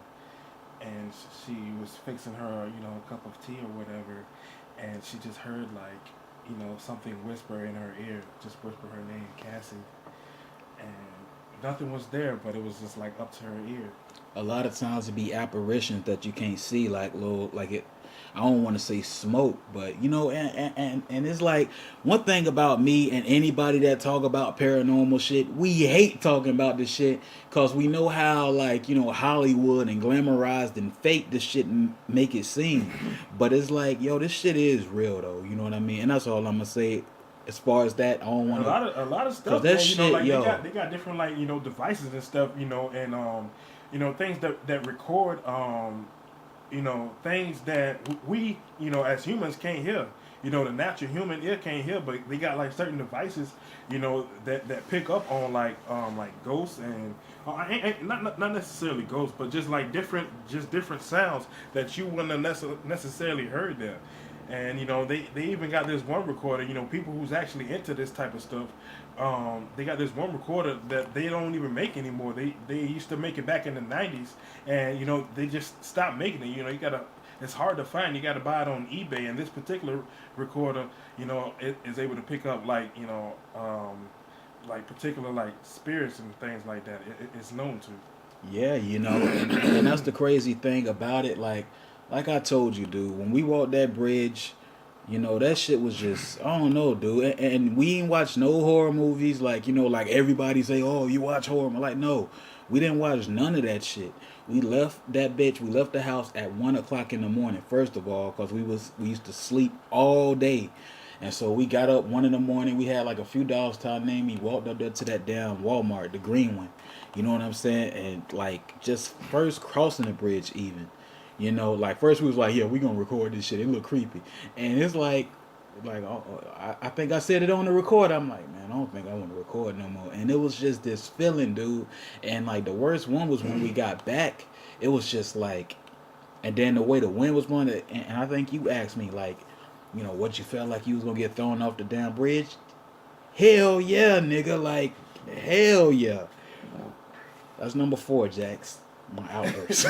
and she was fixing her, you know, a cup of tea or whatever, and she just heard like, you know, something whisper in her ear, just whisper her name, Cassie, and nothing was there, but it was just like up to her ear. a lot of times it be apparitions that you can't see, like little, like it. I don't want to say smoke, but you know, and it's like one thing about me and anybody that talk about paranormal shit, we hate talking about this shit because we know how, like, you know, Hollywood and glamorized and fake this shit make it seem. But it's like, yo, this shit is real though, you know what I mean? And that's all I'm gonna say. As far as that, I don't want A lot of stuff, that man, you know, shit, like yo. they got different, like, you know, devices and stuff, you know, and you know, things that record you know, things that we, you know, as humans can't hear. You know, the natural human ear can't hear, but they got like certain devices, you know, that pick up on like ghosts and not necessarily ghosts, but just like different sounds that you wouldn't have necessarily heard there. And you know, they even got this one recorder. You know, people who's actually into this type of stuff, they got this one recorder that they don't even make anymore. They used to make it back in the '90s, and you know, they just stopped making it. You know, it's hard to find. You gotta buy it on eBay. And this particular recorder, you know, it is able to pick up like, you know, like particular like spirits and things like that. It's known to. Yeah, you know, and that's the crazy thing about it. Like I told you, dude, when we walked that bridge, you know, that shit was just, I don't know, dude. And we ain't watch no horror movies. Like, you know, like everybody say, oh, you watch horror. I'm like, no, we didn't watch none of that shit. We left that bitch. We left the house at 1:00 in the morning. First of all, because we used to sleep all day. And so we got up 1 in the morning. We had like a few dollars to our name. We walked up there to that damn Walmart, the green one. You know what I'm saying? And like just first crossing the bridge even. You know, like first we was like, yeah, we gonna record this shit. It look creepy. And it's like I think I said it on the record. I'm like, man, I don't think I want to record no more. And it was just this feeling, dude. And like the worst one was when we got back. It was just like, and then the way the wind was blowing. And I think you asked me like, you know, what you felt like you was gonna get thrown off the damn bridge. Hell yeah, nigga. Like, hell yeah. That's number 4, Jax. My outburst.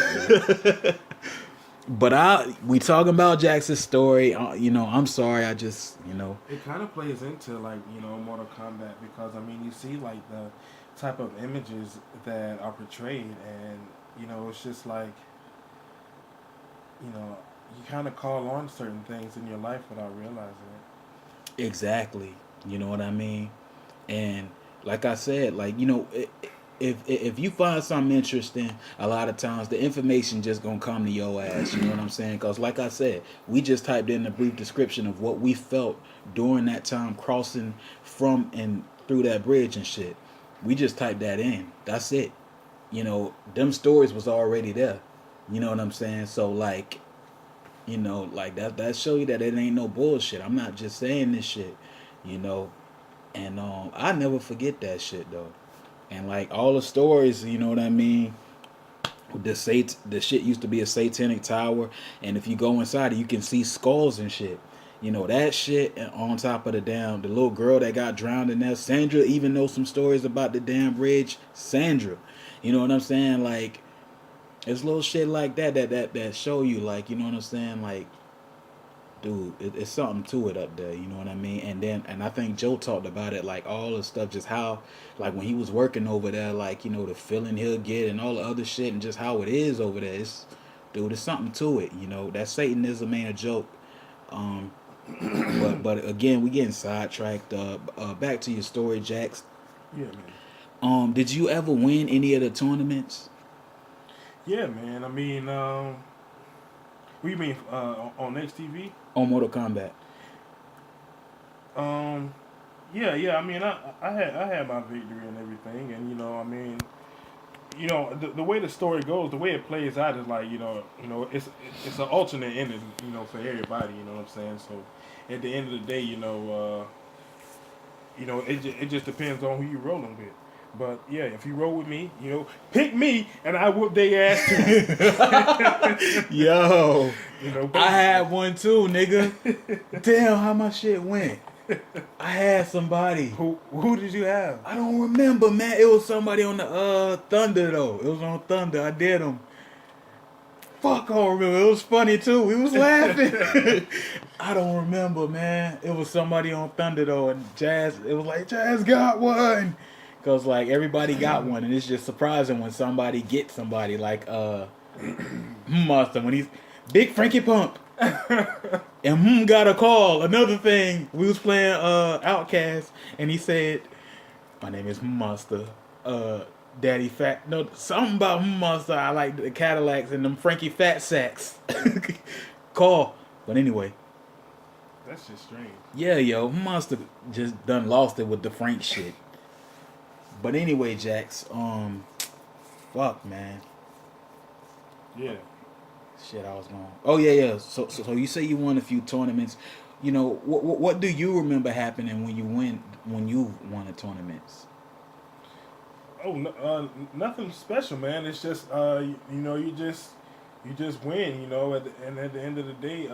But we talking about Jax's story. You know, I'm sorry. I just, you know. It kind of plays into like, you know, Mortal Kombat, because I mean, you see like the type of images that are portrayed, and you know, it's just like, you know, you kind of call on certain things in your life without realizing it. Exactly. You know what I mean? And like I said, like, you know, if you find something interesting, a lot of times the information just gonna come to your ass. You know what I'm saying? Because like I said, we just typed in a brief description of what we felt during that time crossing from and through that bridge and shit. We just typed that in. That's it. You know, them stories was already there. You know what I'm saying? So like, you know, like that show you that it ain't no bullshit. I'm not just saying this shit, you know. And I never forget that shit though. And like all the stories, you know what I mean? The shit used to be a satanic tower, and if you go inside it, you can see skulls and shit. You know that shit. And on top of the little girl that got drowned in there. Sandra even knows some stories about the damn bridge. Sandra, you know what I'm saying? Like, it's little shit like that show you, like, you know what I'm saying? Like, dude, it's something to it up there, you know what I mean? And I think Joe talked about it, like all the stuff, just how, like when he was working over there, like, you know, the feeling he'll get and all the other shit, and just how it is over there. It's dude, there's something to it. You know, that Satanism ain't a joke. Um, but again, we getting sidetracked. Back to your story, Jax. Yeah, man. Did you ever win any of the tournaments Yeah, man. I mean, what do you mean on XTV? on Mortal Kombat? Yeah. I mean, I had my victory and everything, and I mean, the way the story goes, the way it plays out is like, it's an alternate ending, for everybody. You know what I'm saying? So, at the end of the day, it just depends on who you rolling with. But yeah, if you roll with me, pick me and I whoop their ass too. Yo, But, I had one too, nigga. Damn, how my shit went. I had somebody. Who did you have? I don't remember, man. It was somebody on the Thunder though. It was on Thunder. I did them. Fuck, I don't remember. It was funny too. We was laughing. I don't remember, man. It was somebody on Thunder though, and Jazz. It was like Jazz got one, cause like everybody got one, and it's just surprising when somebody gets somebody like Monster when he's Big Frankie Pump. And got a call. Another thing, we was playing Outcast, and he said, "My name is Monster. Daddy Fat. No, something about Monster. I like the Cadillacs and them Frankie Fat Sacks." Call. But anyway. That's just strange. Yeah, yo, Monster just done lost it with the Frank shit. But anyway, Jax, fuck, man. Yeah. Shit, I was going. Oh yeah. So you say you won a few tournaments. What do you remember happening when you won the tournaments? Oh, nothing special, man. It's just you just win. And at the end of the day,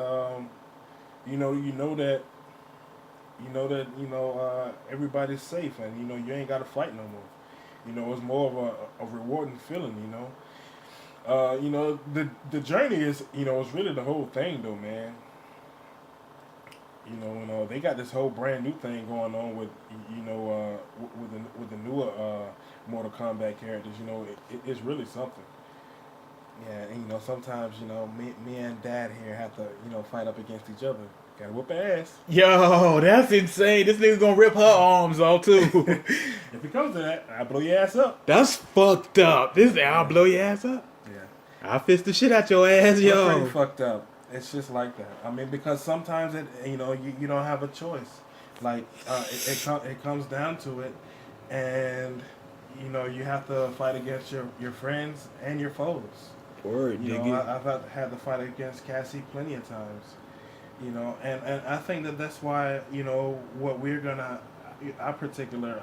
everybody's safe, and you ain't got to fight no more. It's more of a rewarding feeling. The journey is it's really the whole thing though, man. They got this whole brand new thing going on with with the newer Mortal Kombat characters. It's really something. Yeah, and sometimes me and Dad here have to fight up against each other. Gotta whoop ass. Yo, that's insane. This nigga gonna rip her arms off too. If it comes to that, I blow your ass up. That's fucked up. I'll blow your ass up. Yeah. I'll fist the shit out your ass, It's yo. pretty fucked up. It's just like that. I mean, because sometimes you don't have a choice. Like it comes down to it, and you have to fight against your friends and your foes. Word, I've had to fight against Cassie plenty of times. And I think that's why what we're gonna, our particular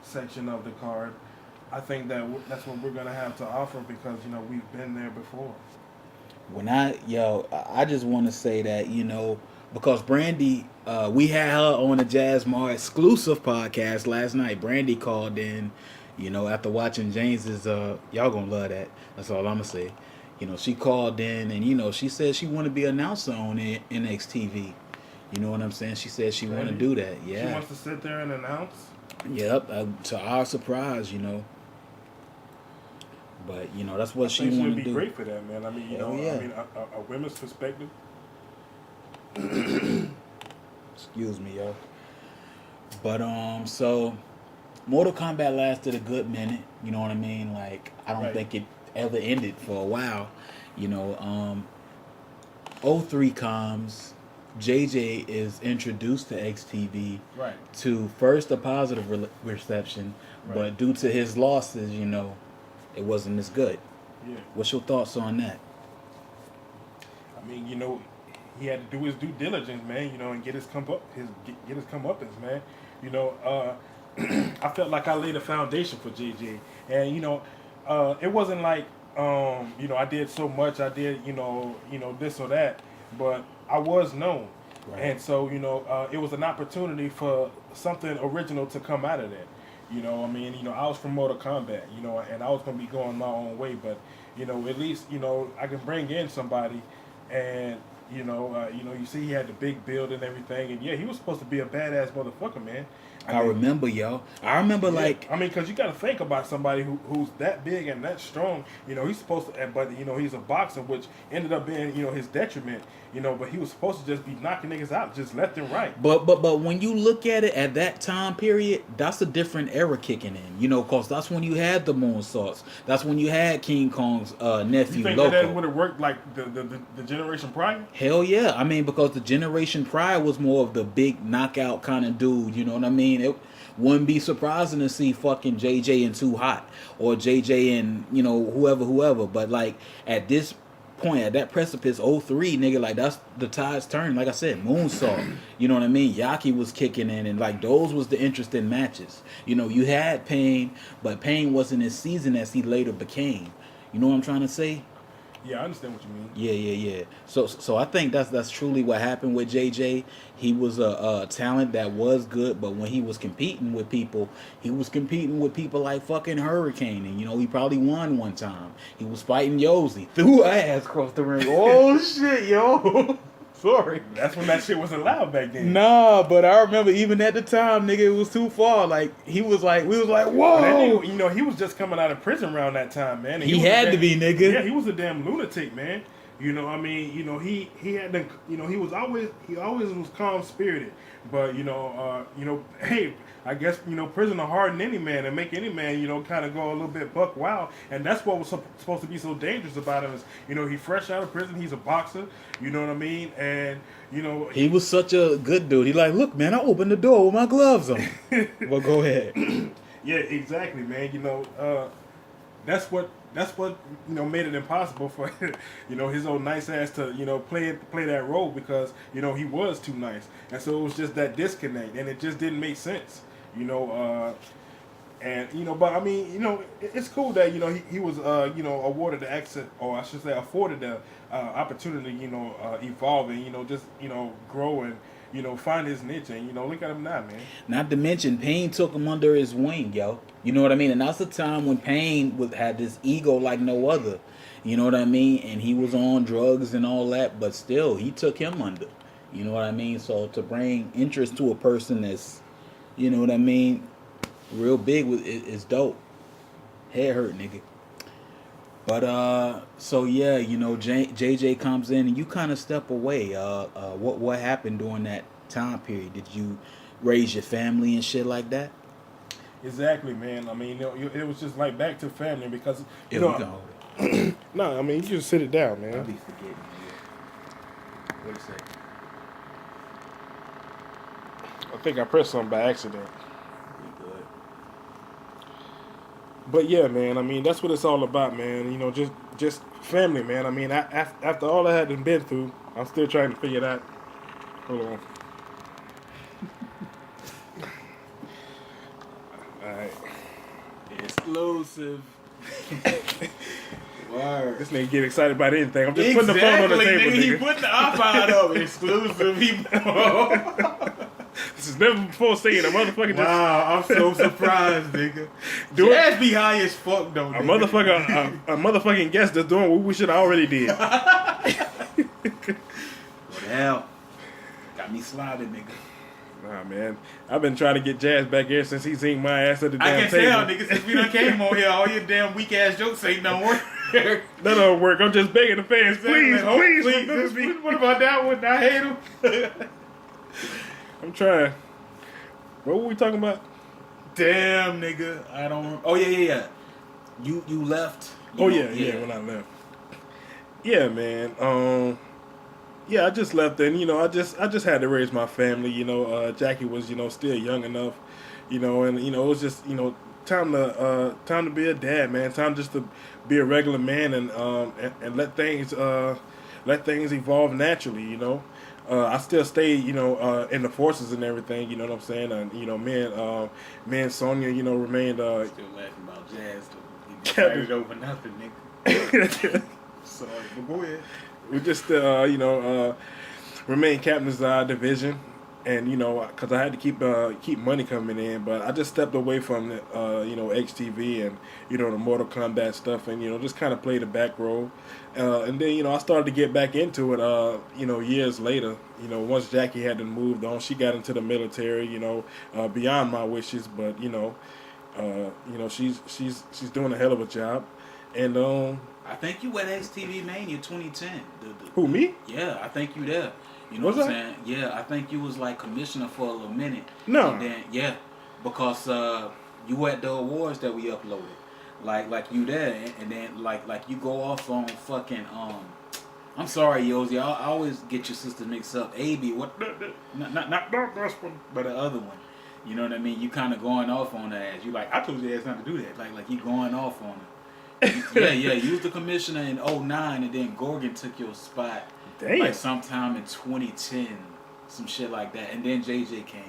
section of the card, I think that's what we're gonna have to offer because we've been there before. I just want to say that because Brandy, we had her on the Jasmars exclusive podcast last night. Brandy called in, after watching James's, y'all gonna love that. That's all I'm gonna say. She called in and she said she want to be an announcer on NXTV. You know what I'm saying? She said she want to do that. Yeah. She wants to sit there and announce. Yep. To our surprise, But that's what she want to do. She'd be great for that, man. I mean, a women's perspective. Excuse me, yo. But so Mortal Kombat lasted a good minute. You know what I mean? Like I don't think it ever ended for a while. 03 comes. JJ is introduced to XTV. Right. To first a positive reception, but due to his losses, it wasn't as good. Yeah. What's your thoughts on that? I mean, he had to do his due diligence, man. And get his comeuppance, man. I felt like I laid a foundation for JJ, and it wasn't like I did so much. I did this or that, but I was known, and so it was an opportunity for something original to come out of that. I was from Mortal Kombat, and I was going to be going my own way, but, at least, I can bring in somebody and, you see he had the big build and everything, and yeah, he was supposed to be a badass motherfucker, man. I remember, yo. I remember, like... I mean, because you got to think about somebody who's that big and that strong. You know, he's supposed to... But, you know, he's a boxer, which ended up being, you know, his detriment. You know, but he was supposed to just be knocking niggas out just left and right. But when you look at it at that time period, that's a different era kicking in. You know, because that's when you had the moonsaults. That's when you had King Kong's nephew, You think Loco. that would have worked like the generation prior? Hell yeah. I mean, because the generation prior was more of the big knockout kind of dude. You know what I mean? It wouldn't be surprising to see fucking JJ and Too Hot or JJ and, you know, whoever. But, like, at this point, at that precipice, 03, nigga, like, that's the tides turn. Like I said, Moonsault. You know what I mean? Yaki was kicking in, and, like, those was the interesting matches. You know, you had Pain, but Pain wasn't as seasoned as he later became. You know what I'm trying to say? Yeah, I understand what you mean. Yeah. So I think that's truly what happened with JJ. He was a talent that was good, but when he was competing with people, he was competing with people like fucking Hurricane, and you know he probably won one time. He was fighting Yosi, threw her ass across the ring. Oh shit, yo. Sorry. That's when that shit was allowed back then. Nah, but I remember even at the time, nigga, it was too far. Like we was like, whoa. That nigga, you know, he was just coming out of prison around that time, man. And he had to be, nigga. Yeah, he was a damn lunatic, man. You know, I mean, you know, he had the, you know, he always was calm spirited, but you know, hey, I guess, you know, prison will harden any man and make any man, you know, kind of go a little bit buck wild, and that's what was supposed to be so dangerous about him is, you know, he fresh out of prison, he's a boxer, you know what I mean, and you know, he was such a good dude. He like, look, man, I opened the door with my gloves on. Well, go ahead. Yeah, exactly, man. You know, that's what you know made it impossible for you know his old nice ass to you know play that role because you know he was too nice, and so it was just that disconnect, and it just didn't make sense, you know. And you know, but I mean, you know, it's cool that you know he was you know awarded the exit, or I should say afforded the opportunity, you know, evolve and you know just you know grow and you know find his niche, and you know look at him now, man. Not to mention, Pain took him under his wing, yo. You know what I mean? And that's the time when Pain had this ego like no other. You know what I mean? And he was on drugs and all that, but still, he took him under. You know what I mean? So to bring interest to a person that's, you know what I mean, real big is dope. Head hurt, nigga. But so yeah, you know, JJ comes in and you kind of step away. What happened during that time period? Did you raise your family and shit like that? Exactly, man. I mean, it was just like back to family because you Yeah, know. we can hold it. No, I mean you just sit it down, man. I'll be forgetting. Yeah. Wait a second. I think I pressed something by accident. We good. But yeah, man. I mean that's what it's all about, man. You know, just family, man. I mean, after all I had been through, I'm still trying to figure it out. Hold on. Alright. Exclusive. Word. This nigga get excited about anything. I'm just putting the phone on the table, nigga. He putting the iPod up. Exclusive. This is never before saying a motherfucker. Wow, I'm so surprised, nigga. Jazz be high as fuck, though. A motherfucking guest that's doing what we should have already did. What the hell? Got me sliding, nigga. Nah, man. I've been trying to get Jazz back here since he's eating my ass at the damn I can table. tell, nigga, since we done came on here, all your damn weak ass jokes ain't done work. That don't work. I'm just begging the fans, please, please, please. remember me. What about that one? I hate him. I'm trying. What were we talking about? Damn, nigga. I don't. Oh yeah. You left. When I left. Yeah, man. Yeah, I just left, and you know, I just had to raise my family. You know, Jackie was still young enough, and it was just time to be a dad, man. Time just to be a regular man and let things evolve naturally. I still stay in the forces and everything. You know what I'm saying? And me and Sonia, remained. Still laughing about Jazz. You carried over nothing, nigga. Sorry, but go ahead. We just remain captains of our division, and because I had to keep money coming in, but I just stepped away from the XTV and the Mortal Kombat stuff, and just kind of played a back role, and then I started to get back into it years later. Once Jackie had to moved on, she got into the military, beyond my wishes, but she's doing a hell of a job, and I think you at XTV Mania 2010. Who, me? Yeah, I think you there. You know Was what I'm I? saying? Yeah, I think you was like commissioner for a little minute. No. And then, yeah, because you at the awards that we uploaded. Like you there, and then like you go off on fucking I'm sorry, Yosi, I always get your sister mixed up. AB, what? Not this one, but the other one. You know what I mean? You kind of going off on her ass. You like, I told your ass not to do that. Like you going off on her. Yeah, you was the commissioner in 2009, and then Gorgon took your spot. Damn. Like sometime in 2010, some shit like that, and then JJ came.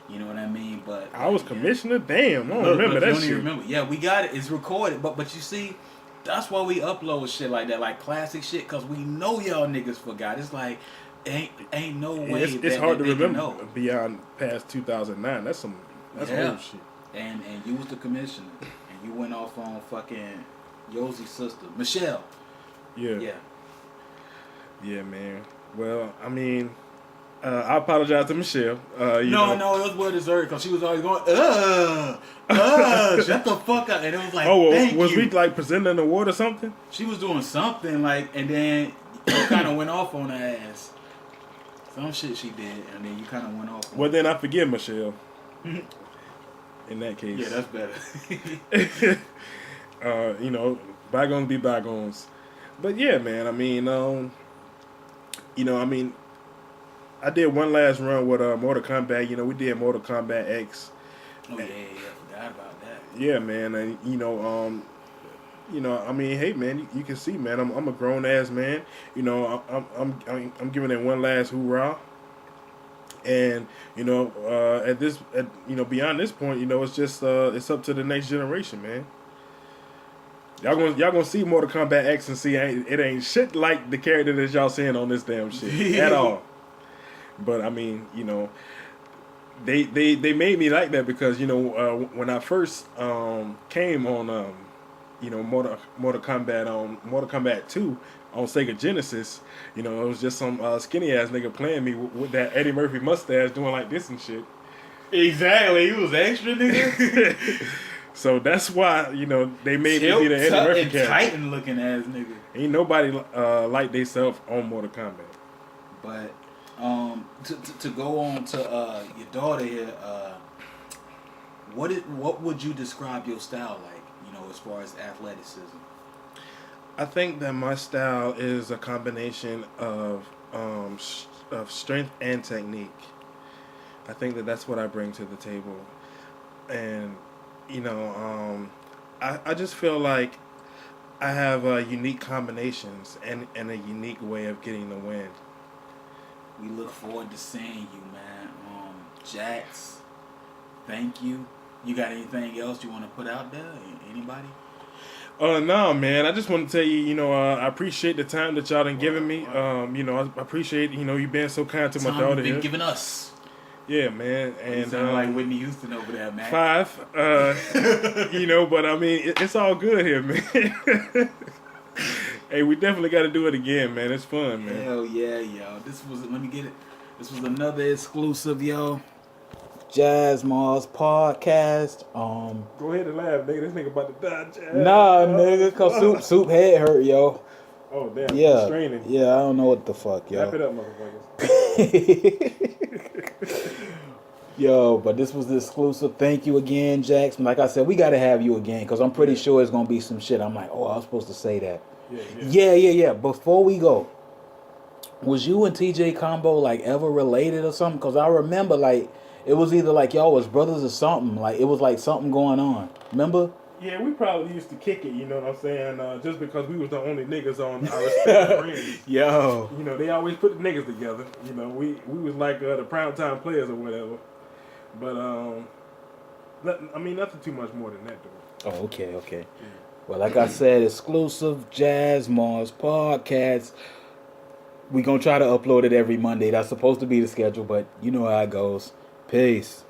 You know what I mean? But I was commissioner. Damn, I don't look, remember that you don't shit. even remember. Yeah, we got it. It's recorded. But you see, that's why we upload shit like that, like classic shit, because we know y'all niggas forgot. It's like ain't no way. It's hard to they remember know. beyond past 2009. That's old shit. And you was the commissioner, and you went off on fucking Yosie's sister, Michelle. Yeah. Yeah, man. Well, I mean, I apologize to Michelle. No, it was well deserved because she was always going, shut the fuck up. And it was like, thank was you. we like presenting an award or something? She was doing something like, and then you kind of went off on her ass. Some shit she did, and then you kind of went off on Well, then I forgive Michelle. In that case. Yeah, that's better. Bygones be bygones. But yeah, man, I mean, I did one last run with Mortal Kombat. We did Mortal Kombat X. Oh yeah, forgot about that. Yeah, man, and I mean, hey, man, you can see, man, I'm a grown ass man. I'm giving it one last hoorah. And beyond this point, it's just it's up to the next generation, man. Y'all gonna see Mortal Kombat X and see it ain't shit like the character that y'all seeing on this damn shit at all. But I mean, they made me like that because when I first came on Mortal Kombat 2 on Sega Genesis, it was just some skinny ass nigga playing me with that Eddie Murphy mustache doing like this and shit. Exactly, he was extra nigga. So that's why they made me be the Eddie Murphy character. Titan looking ass nigga. Ain't nobody like they self on Mortal Kombat. But to go on to your daughter here, what would you describe your style like? As far as athleticism. I think that my style is a combination of strength and technique. I think that that's what I bring to the table, and I just feel like I have unique combinations and a unique way of getting the win. We look forward to seeing you, man. Jax, thank you. You got anything else you want to put out there? Anybody? No, man. I just want to tell you, I appreciate the time that y'all done given me. I appreciate, you being so kind to my daughter. You've been giving us. Yeah, man. And you sound like Whitney Houston over there, man. 5. But I mean, it's all good here, man. Hey, we definitely got to do it again, man. It's fun, man. Hell yeah, yo. Let me get it. This was another exclusive, yo. Jasmars Podcast. Go ahead and laugh, nigga. This nigga about to die, Jazz. Nah, nigga, cause soup head hurt, yo. Oh damn, yeah, straining. Yeah, I don't know what the fuck, yo. Wrap it up, motherfuckers. Yo, but this was the exclusive. Thank you again, Jax. Like I said, we gotta have you again, because I'm pretty sure it's gonna be some shit. I'm like, oh, I was supposed to say that. Yeah. Before we go, was you and TJ Combo like ever related or something? Because I remember like it was either like y'all was brothers or something. Like it was like something going on. Remember? Yeah, we probably used to kick it, you know what I'm saying? Just because we was the only niggas on our respective rings. Yo. They always put the niggas together. We was like the primetime players or whatever. But, nothing too much more than that, though. Oh, okay. Yeah. Well, like I said, exclusive Jasmars Podcast. We gonna try to upload it every Monday. That's supposed to be the schedule, but you know how it goes. Peace.